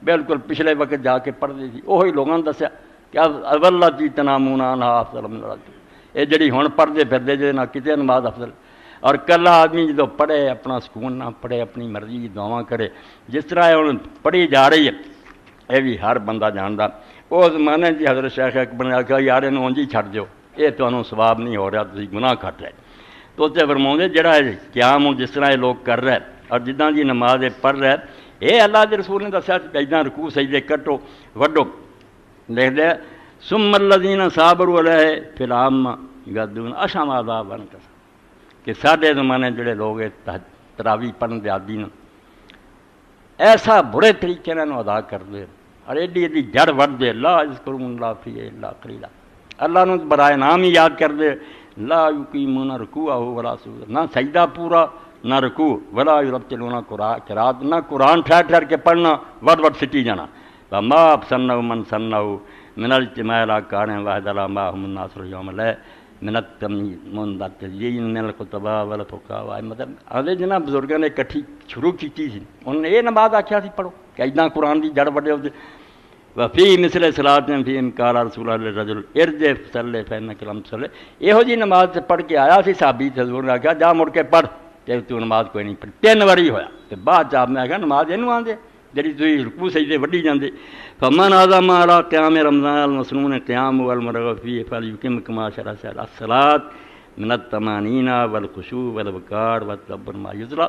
بالکل پچھلے وقت جا کے پڑھتے تھی، وہی لوگوں نے دسیا کہ اولتی تنامون عنہا افضل من الرجل، یہ جڑی ہن پڑھتے پھرتے جے نہ کتے نماز افضل، اور کلا آدمی جدو پڑھے اپنا سکون نہ پڑھے، اپنی مرضی کی دعاواں کرے، جس طرح یہ پڑھی جا رہی ہے یہ بھی ہر بندہ جانتا، وہ زمانے جی حضرت شیخ اکبر نے آخیا یار یہ اونج ہی چھڈ دیو، یہ تمہیں ثواب نہیں ہو رہا، تسی گناہ کٹ رہے، تو اتنے فرماؤں جڑا قیام جس طرح یہ لوگ کر رہے اور جداں جی نماز پڑھ رہے، یہ اللہ کے رسول نے دسیا ایداں رکوع سجدے کٹو وڈو، لکھ دے ثم الذین صابروا علیہ فی العامہ یغضون اشہم عذابا کثیرا، کہ ساڈے زمانے جڑے لوگ تراویح پڑھن دے عادی نا ایسا برے طریقے نال ادا کرتے، اور ایڈی ایڈی جڑ وڈتے، لا یذکرون اللہ فی الا قلیلا، اللہ نو برائے نام ہی یاد کرتے، لا یقیمون رکوعہ ولا سجودہ، نہ سجدہ پورا نہ رکوع، ولا یرتلون قرات، نہ قرآن ٹھہر ٹھہر کے پڑھنا، وڈ وڈ سٹی جانا، وما سنہ من سنہ من الاجتماع لا کان واحد لا معهم الناس اليوم لا من التزیین من الخطباء والفقہاء، مطلب آدھے جنہ بزرگوں نے اکٹھی شروع کی سی، انہوں نے یہ نماز آخیا سی پڑھو کہ اتنا قرآن کی جڑ وڈے ہوتے، وفی مثل صلاۃ فی قال رسول اللہ للرجل ارجع فصلی فانک لم تصلی، یہو جی نماز سے پڑھ کے آیا سی صحابی، حضور نے آخیا جا مڑ کے پڑھ، کہ تو نماز کوئی نہیں پڑھی، 3 واری ہویا، تو بعد آپ نے آخیا نماز یہ آدھے جی تھی رکوع سجدے وڈی جاندے، فمن عزم علی قیام رمضان المسنون قیام والمرغب فیہ فلیقم کما شرع الصلاۃ من الطمانین والخشوع والوقار والتدبر ما یذرا،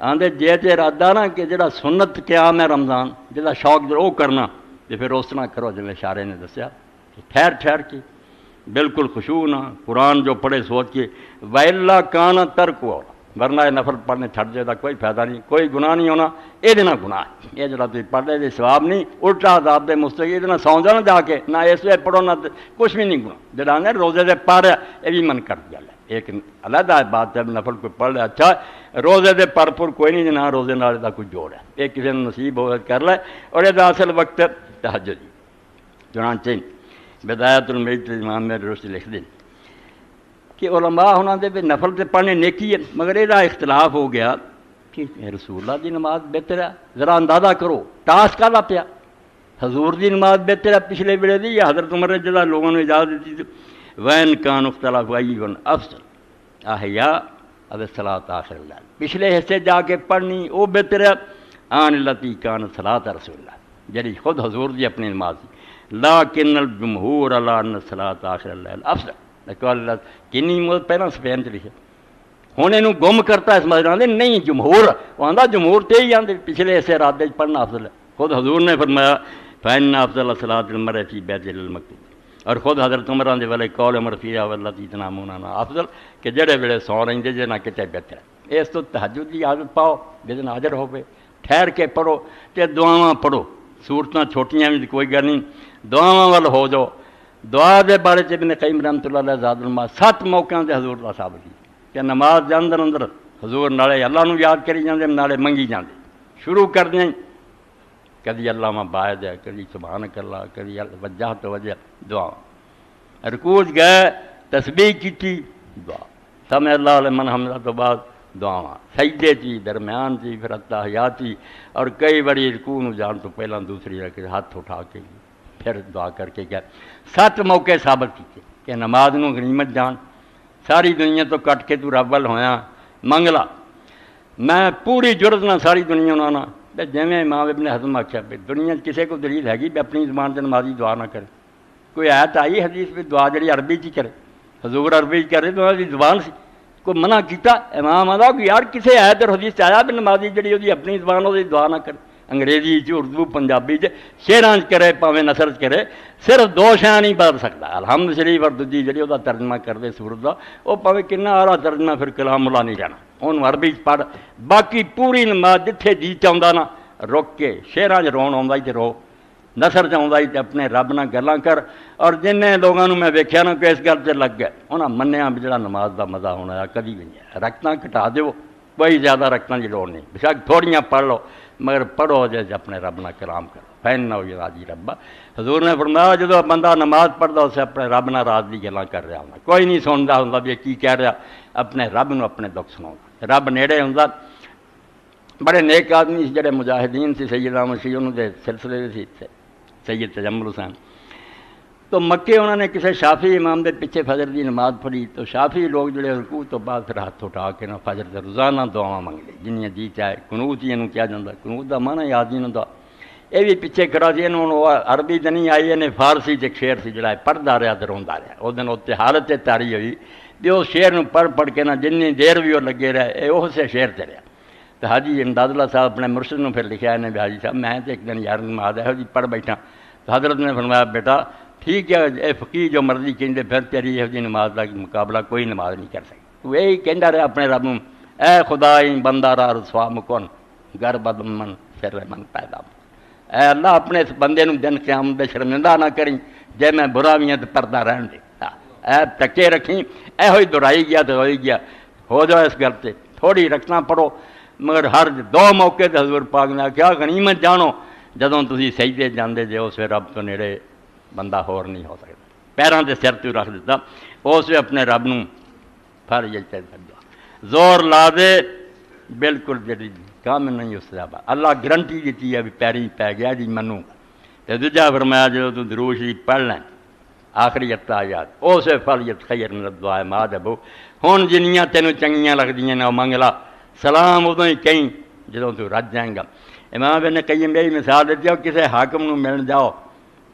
آندے جے تے ارادہ نا کہ جڑا سنت قیام ہے رمضان جڑا شوق وہ کرنا، تو پھر اس طرح کرو جویں اشارے نے دسیا کہ ٹھہر ٹھہر کے بالکل خشوع نہ، قرآن جو پڑھے سوچ کے، وَإِلَّا كَانَ تَرْكُهُ، ورنہ یہ نفل پڑھنے چھڑ دے دا کوئی فائدہ نہیں، کوئی گناہ نہیں ہونا، یہ دینا گناہ ہے، یہ جڑا تھی پڑھ لے دے ثواب نہیں، الٹا عذاب دے مستقی، یہ دینا سو جانا جا کے، نہ اس وقت پڑھو نہ کچھ بھی نہیں گناہ، جڑا نے روزے دے پڑھ ہے یہ بھی من کر دیا ہے، ایک علیحدہ بات ہے نفل کوئی پڑھ لے اچھا، روزے دے پر کوئی نہیں، نہ روزے نال دا کوئی جوڑ ہے، یہ کسی نے نصیب ہو کر لے، اور یہ اصل وقت تہجد، چنانچہ بدایت المجد امام میرے رشد لکھ دیں کہ علماء انہوں نے بھی نفل سے پڑھنے نیکی ہے، مگر یہ اختلاف ہو گیا کہ رسول اللہ دی نماز بہتر ہے، ذرا اندازہ کرو ٹاس کا پیا، حضور دی نماز بہتر ہے پچھلے ویلے دی، یا حضرت عمر نے جدا لوگوں نے اجازت دیتی تھی، وین کان اختلاف ایون افضل احیا اب صلاۃ آخر اللہ، پچھلے حصے جا کے پڑھنی وہ بہتر ہے، آن التی کان صلاۃ رسول اللہ، جڑی خود حضور دی اپنی نماز دی، لیکن الجمہور علی ان صلاۃ آخر اللہ افضل، کنی مدت پہلے سفین چ لکھے، ہوں یہ گم کرتا اس مطلب آدھے نہیں جمہور، وہ آدھا جمہور تے ہی آدھے پچھلے ایسے ارادے پڑھنا افضل ہے، خود حضور نے فرمایا فإن افضل صلاۃ المرء فی بیت المکتوب، اور خود حضرت عمر آدھے والے قول عمر فیہا واللتی تنامون عنہا افضل، کہ جڑے ویلے سو رہندے جے نہ کتے بہتر ہے، اس تو تہجد کی عادت پاؤ جس دن حاضر ہوئے، ٹھہر کے پڑھو تے دعاواں پڑھو، صورتاں چھوٹیاں بھی کوئی گل نہیں، دعاواں وال ہو جاؤ، دعا دے بارے چ ابن قیم رحمۃ اللہ علیہ زاد المعاد 7 موقعوں سے حضور اللہ ثابت کی کہ نماز دے اندر اندر حضور نالے اللہ نو یاد کری جاندے، نالے منگی جاندے، شروع کر دیں کدی اللہ باعد ہے، کدی سبحانک اللہ، کدی وجہ تو وجہ دعا، رکوع گئے تسبیح کی دعا، سمع اللہ لمن حمدہ تو بعد دعاواں، سجدے چی درمیان چی پھر اتحیاتی، اور کئی بڑی رکوع نو جان تو پہلا دوسری رکعت ہاتھ اٹھا کے پھر دعا کر کے گئے، 7 موقع ثابت کیتے کہ نماز نو غنیمت جان، ساری دنیا تو کٹ کے تو رب ول ہویا منگلا میں پوری جرت نہ ساری دنیا انہوں نے جیویں امام ابن حزم آخیا پہ دنیا کسی کو دلیل ہے بھی اپنی زبان سے نمازی دعا نہ کرے کوئی آیت آئی حدیث پہ دعا جڑی عربی چ کرے حضور عربی چ کرے تو انہوں کی زبان سی کوئی منع کیتا امام آدھا کہ یار کسی آیت اور حدیث آیا بھی نمازی جڑی وہ اپنی زبان وہ دعا نہ کرے انگریزی چ اردو پنجابی چ شعراں کرے پاویں نثر کرے صرف دو شیاں نہیں پڑھ سکتا الحمد شریف اور دوجی جڑی وہ ترجمہ کرتے سورت کا وہ پاویں کنا آرا ترجمہ پھر کلام اللہ نہیں رہنا انہوں عربی پڑھ باقی پوری نماز جتھے جی چاہتا نا رک کے شعراں رون آئی تو رو نثر چاہی تو اپنے رب نہ گلاں کر اور جن لوگوں میں ویکھیا نا کہ اس گل سے لگ گئے انہاں منیا بھی جڑا نماز دا مزہ ہونا ہے کدی بھی نہیں رکھتاں گھٹا دیو کوئی زیادہ رکھتاں کی لوڑ نہیں بشک تھوڑیاں پڑھ لو مگر پڑھو جیسے اپنے رب نہ کلام کرو فین نہ ہو راضی ربا حضور نے فرمایا جدو بندہ نماز پڑھتا اسے اپنے رب نہ راز دی گلاں کر رہا ہوں کوئی نہیں سنتا ہوں بھی کی کہہ رہا اپنے رب نو اپنے دکھ سنا رب نیڑے ہوں بڑے نیک آدمی جڑے مجاہدین سی سیدہ مسیح انہوں دے سلسلے سی سید تجمل حسین تو مکے انہوں نے کسی شافی امام دے پیچھے فجر دی نماز پڑھی تو شافی لوگ جڑے رکوع تو بعد پھر ہاتھ اٹھا کے نا فجر دے روزانہ دعاواں منگ لی جنیاں جی چاہے قنوت ہی انہوں کیا جاتا قنوت دا معنی یاد نہیں ہوتا یہ بھی پیچھے کھڑا سی انہوں عربی تو نہیں آئی انہیں فارسی چ شعر سی جڑا پڑھتا رہا تو روندا رہا اس دن اتنے حالت تاری ہوئی بھی اس شعر نو پڑھ کے نا جنی دیر بھی وہ لگے رہے یہ اسے شعر تے رہا تو حاجی امداد اللہ صاحب اپنے مرشد نو پھر لکھا انہیں بھی حاجی صاحب میں تو ایک دن یار نماز ہے جی پڑھ بیٹھا تو حضرت نے فرمایا بیٹا ٹھیک ہے اے فقیر جو مرضی کہندے پھر تیری یہ جی نماز کا مقابلہ کوئی نماز نہیں کر سکتی تو یہی کہندا رہا اپنے رب اے خدا بندہ را رسوا مکن گر بد من شر من پیدا اے اللہ اپنے اس بندے نو دن قیامت دے شرمندہ نہ کریں جے میں برا بھی ہوں تو پردہ رہن دے اے ٹکے رکھیں اے ہوئی دہرائی گیا تو ہوئی گیا ہو جاؤ اس گل سے تھوڑی رکھنا پڑو مگر ہر دو موقع تے حضور پاک نے کیا غنیمت جانو جدوں تسی سجدے جاندے جے اس رب تو نیڑے بندہ ہور نہیں ہو سکتا پیراں دے سر تو رکھ دیتا اس اپنے رب نو پھر جلتے زور لا دے بالکل جی کام نہیں اس سے اللہ گرنٹی دیتی ہے بھی پیری پی گیا جی منوں تے دوجا فرمایا جو تو درود شریف پڑھ لیں آخری اتایات اسے فلیت خیر من الدعاء ما دبو ہن جنیاں تینوں چنگیاں لگدیاں نہ منگلا سلام ادوں ہی کہیں جدوں تو رج جائیں گا امام ابن قیم میری مثال دیتی ہے کسی حاکم نو ملن جاؤ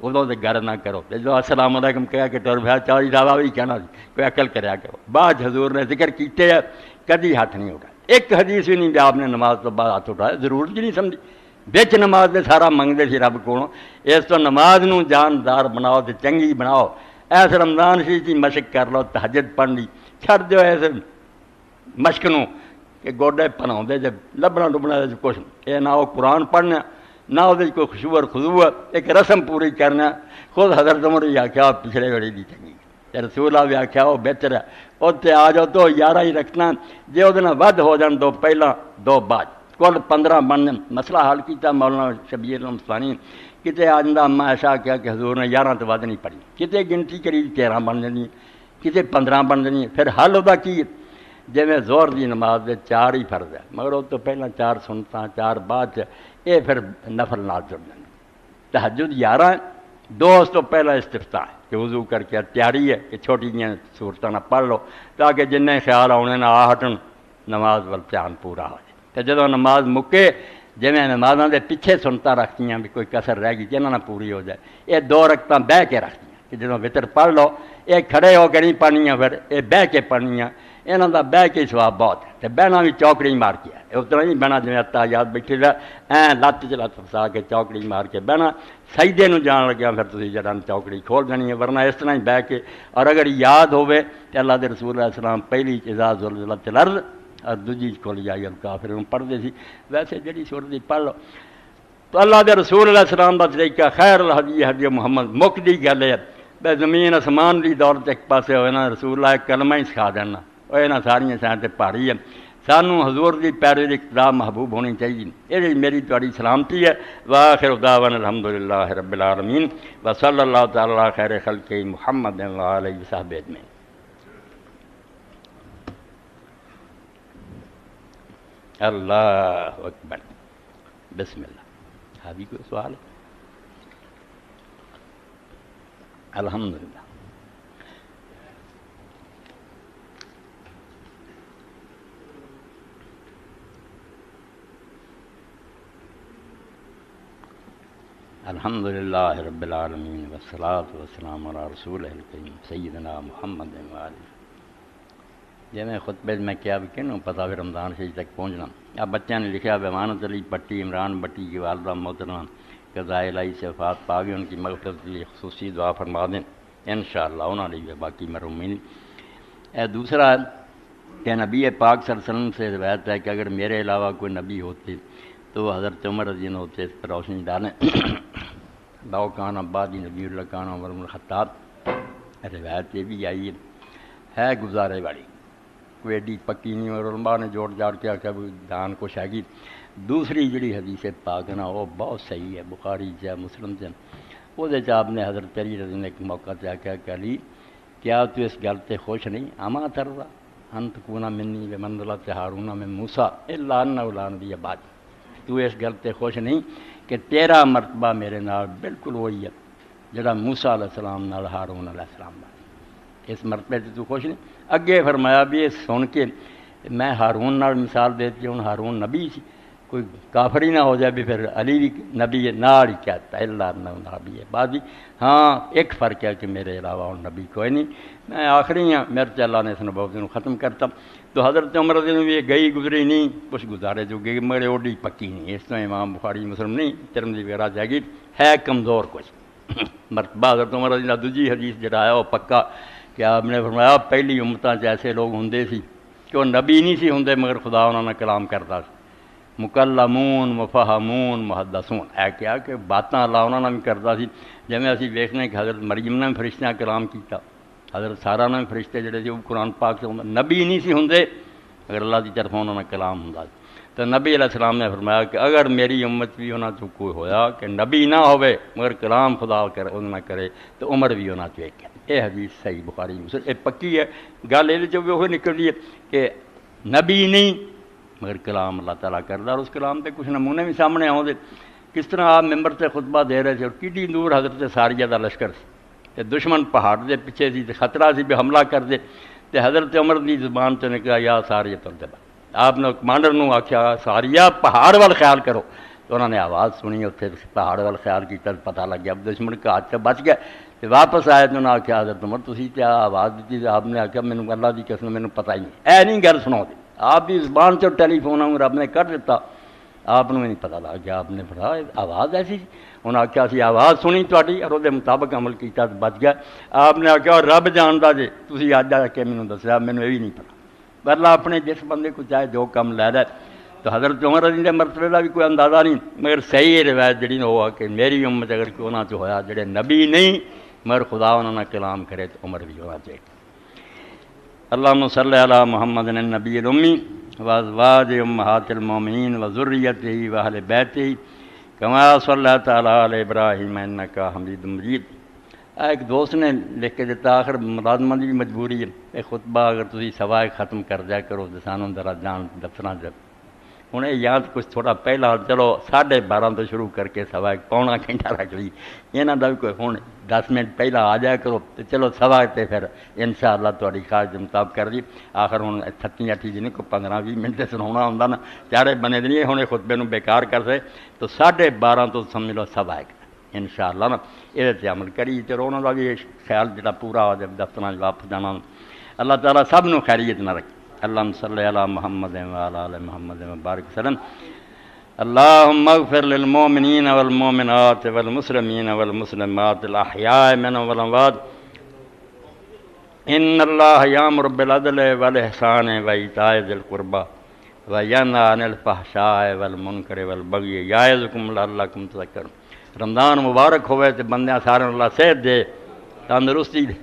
ادوں تو گر نہ کرو جو السلام علیکم کہہ کے ٹر پیا چاری صاحب بھی کہنا کوئی عقل کریا کرو بعد حضور نے ذکر کیتے ہے کدی ہاتھ نہیں اٹھایا ایک حدیث بھی نہیں بھی آپ نے نماز تو بعد ہاتھ اٹھایا ضرورت ہی نہیں سمجھی بچ نماز دے سارا منگتے سی رب کو اس تو نماز نو جاندار بناؤ تو چنگی بناؤ ایس رمضان شریف کی مشق کر لو تہجد پڑھ لی چھڑ دیو ایس مشق نو کہ گوڈے پناؤ جب لبنا ڈبنا کچھ یہ نہ وہ قرآن پڑھنا نہ وہ کوئی خوشبو اور خضو ایک رسم پوری کرنا خود حضرت عمر بھی آخیا پچھلے ویڑی دی چنگی رسول بھی آخیا وہ بہتر ہے اتنے آ جاؤ تو 11 ہی رکھنا جی وہ ود ہو جان دو پہلا دو بعد کل 15 بن جان مسئلہ حل کیتا مولانا شبیر المستانی کتے آ جا اما ایسا کیا کہ حضور نے 11 تو ود نہیں پڑھی کتے گنتی کری 13 بن جانی کتے 15 بن جانی پھر حل ہوتا کی جی میں زور دی نماز دے 4 ہی فرض ہے مگر وہ تو پہلا 4 سنتا 4 بعد یہ پھر نفل نال جڑ جانے تہجد 11 2 اس تو پہلا استفتاح ہے کہ وضو کر کے تیاری ہے کہ چھوٹی جی صورتوں نہ پڑھ لو تاکہ جن خیال آنے نہ آ ہٹن نماز وال دھیان پورا ہو جائے تو جدو نماز مکے جی میں نمازاں دے پیچھے سنتا رکھتی ہیں بھی کوئی کسر رہ گئی جنہاں نہ پوری ہو جائے یہ 2 رکعتاں بہ کے رکھتی ہیں کہ جدو وطر پڑھ لو یہ کھڑے ہو کے نہیں پڑھنیاں پھر یہ بہ کے پڑھنیاں یہاں کا بہ کے سواب بہت ہے تو بہنا بھی چوکڑی مار کے ہے اتنا نہیں بہنا جی اتایات بیٹھے رہا لت چ لت فسا کے چوکڑی مار کے بہنا سجدے نو جان لگیا پھر تھی جڑا چوکڑی کھول دینی ہے ورنہ اس طرح ہی بہ کے اور اگر یاد ہوے تو اللہ کے رسول علیہ السلام پہلی اذا زلزلت الارض اور دوجی کھول جائی الکافر پڑھتے سی ویسے جڑی سورت پڑھ لو تو اللہ کے رسول علیہ السلام کا طریقہ خیر الحدی حدی محمد مکدی گل ہے بے زمین آسمان کی دولت ایک پاسے ہوئے نا رسول اللہ کلمہ ہی سکھا دینا وہ یہاں ساریا سائن پہاڑی ہے سانوں حضور کی پیروی کی اقتدا محبوب ہونی چاہیے یہ میری تاری سلامتی ہے وآخر دعوانا الحمدللہ رب العالمین وصلی اللہ تعالی خیر خلق محمد علیہ وصحبہ اجمعین اللہ اکبر بسم اللہ ابھی کوئی سوال ہے الحمدللہ الحمدللہ رب العالمین والصلاۃ والسلام علی رسول الکریم سیدنا محمد وآلہ۔ جی میں خطبے میں کیا بھی کہنا پتا بھی رمضان شریف تک پہنچنا۔ اب بچوں نے لکھا امانت علی پٹی عمران بٹی کی والدہ محترمہ قضائے الہی سے وفات پا گئی، ان کی مغفرت کے لیے خصوصی دعا فرما دیں انشاءاللہ، انہوں نے بھی باقی مرحومین۔ دوسرا کہ نبی پاک صلی اللہ علیہ وسلم سے روایت ہے کہ اگر میرے علاوہ کوئی نبی ہوتے تو حضرت عمر رضی اللہ ہوتے اس پر روشنی ڈالیں۔ باؤ کان عبادی نبی اللہ کان عمر بن الخطاب، روایت یہ بھی آئی ہے گزارے والی، کوئی ایڈی پکی نہیں، اور علماء نے جوڑ جاڑ کے آخیا دان کچھ ہے گی۔ دوسری جڑی حدیث پاک نا وہ بہت صحیح ہے، بخاری سے مسلم سے، وہ آپ نے حضرت علی رضی نے ایک موقع سے آخیا کہ علی کیا تو اس گل سے خوش نہیں؟ اما ترضا ان تکون منی بمنزلۃ ہارون من موسیٰ الا انہ لا نبی بعد، تو اس گل سے خوش نہیں کہ تیرا مرتبہ میرے نال بالکل وہی ہے جڑا موسیٰ علیہ السلام نال ہارون علیہ السلام نال، اس مرتبے سے تو خوش نہیں۔ اگے فرمایا بھی یہ سن کے میں ہارون نال مثال دیتی ہوں، ہارون نبی سی، کوئی کافر ہی نہ ہو جائے بھی پھر علی بھی نبی ہے، نال ہی کہتا ہے اللہ نبی ہے بعد بھی۔ ہاں ایک فرق ہے کہ میرے علاوہ اور نبی کوئی نہیں، میں آخری ہاں، میرے سے اللہ نے اس نبوت کو ختم کرتا۔ تو حضرت عمر رضی اللہ عنہ بھی گئی گزری نہیں، کچھ گزارے جو گئی میرے اوڈی پکی نہیں، اس طرح امام بخاری مسلم نہیں، ترمذی وغیرہ جائے گی ہے کمزور کچھ مرتبہ۔ حضرت عمر رضی اللہ دوجی حدیث جڑا ہے وہ پکا کہ آپ نے فرمایا پہلی امتاں چ ایسے لوگ ہوندے سی کہ وہ نبی نہیں سی ہوندے مگر خدا انہوں نے کلام کرتا سی، مکلمون مفہمون محدثون، ہے کیا کہ باتاں اللہ انہوں نے بھی کرتا سی، جیسے اسی ویکھنے کہ حضرت مریم نے فرشتیاں کلام کیتا، حضرت سارا نے فرشتے جڑے سی وہ قرآن پاک سے نبی نہیں سی ہوندے اگر اللہ کی طرف انہوں نے کلام ہوندا سی۔ تو نبی علیہ السلام نے فرمایا کہ اگر میری امت بھی انہاں تو کوئی ہویا کہ نبی نہ ہوئے مگر کلام خدا کرے انہوں نہ کرے تو عمر بھی انہاں تو ایک ہے۔ یہ حدیث صحیح بخاری مسلم یہ پکی ہے گل، یہ وہ نکلی ہے کہ نبی نہیں مگر کلام اللہ تعالیٰ کردا، اور اس کلام پہ کچھ نمونے بھی سامنے آؤ دے، کس طرح آپ ممبر سے خطبہ دے رہے تھے اور کڈی دور حضرت ساریہ دا لشکر سی تے دشمن پہاڑ دے پیچھے سی تے خطرہ سی بھی حملہ کر دے، تے حضرت عمر دی زبان تو نکلا یا ساریہ ترتبہ، آپ نے کمانڈر نو آخیا ساریہ پہاڑ وال خیال کرو، تو انہوں نے آواز سنی اتنے پہاڑ وال خیال کیا، پتہ لگ گیا دشمن کا ہاتھ سے بچ گیا، تو واپس آئے تو انہوں نے آخیا حضرت عمر تسی تے آواز دیتی، آپ نے آخیا مینوں اللہ دی قسم مینوں پتہ ہی نہیں، اے نہیں گل سناؤ دی، آپ کی زبان سے ٹیلی فون آؤں رب نے کر دیتا، آپ نے نہیں پتہ لگ گیا، آپ نے پڑھا آواز ایسی سی، انہوں نے آخیا سی آواز سنی تاری اور وہ مطابق عمل کیا تو بچ گیا، آپ نے آخیا رب جانتا جی تھی اج آ کے مینوں دسیا مینوں یہ بھی نہیں پتا، اللہ اپنے جس بندے کو چاہے جو کام لے لے۔ تو حضرت عمر رضی کے مرتبے کا بھی کوئی اندازہ نہیں، مگر صحیح روایت جڑی ہوا کہ میری امت اگر کوئی انہاں چ ہویا جڑے نبی نہیں مگر خدا انہوں نے کلام کرے تو عمر بھی ہونا چاہیے۔ اللہم صلی علی محمد النبی الامی وازواج امہات المومنین وذریتہ واہل بیتہ کما صلیت علی ابراہیم انک حمید مجید۔ ایک دوست نے لکھ کے دیتا، آخر ملازمہ کی مجبوری ہے، یہ خطبہ اگر تسی سوائے ختم کر دیا کرو تو سانوں ذرا جان دفتراں جب ہوں یا تو کچھ تھوڑا پہلا چلو 12:30 تو شروع کر کے سوا پونا گھنٹہ رکھ لی، یہاں کا بھی کوئی ہوں 10 منٹ پہلا آ جایا کرو تو چلو سوا تے پھر انشاءاللہ تہاڈی خواہش کے مطابق کر دی۔ آخر ہوں 38 جی نہیں کوئی 15-20 منٹ سے سنا ہوں نا، چارے بنے نہیں ہوں خطبے نو بیکار کر سکے، تو 12:30 تو سمجھ لو سوا ایک انشاءاللہ نا یہ عمل کری، چلو انہوں کا بھی خیال جڑا پورا ہو جائے دفتر واپس جانا، اللہ تعالیٰ سب نو خیریت نہ رکھے۔ اللہم صلی علی محمد وعلی آل محمد وبارک وسلم۔ اللہم اغفر للمؤمنین والمؤمنات والمسلمین والمسلمات الاحیاء منهم والاموات، ان اللہ یامر بالعدل والاحسان وایتاء ذی القربى وینہی عن الفحشاء والمنکر والبغی یعظکم لعلکم تذکرون۔ رمضان مبارک ہوئے تو بندیاں سارے اللہ صحت دے، تندرستی دے،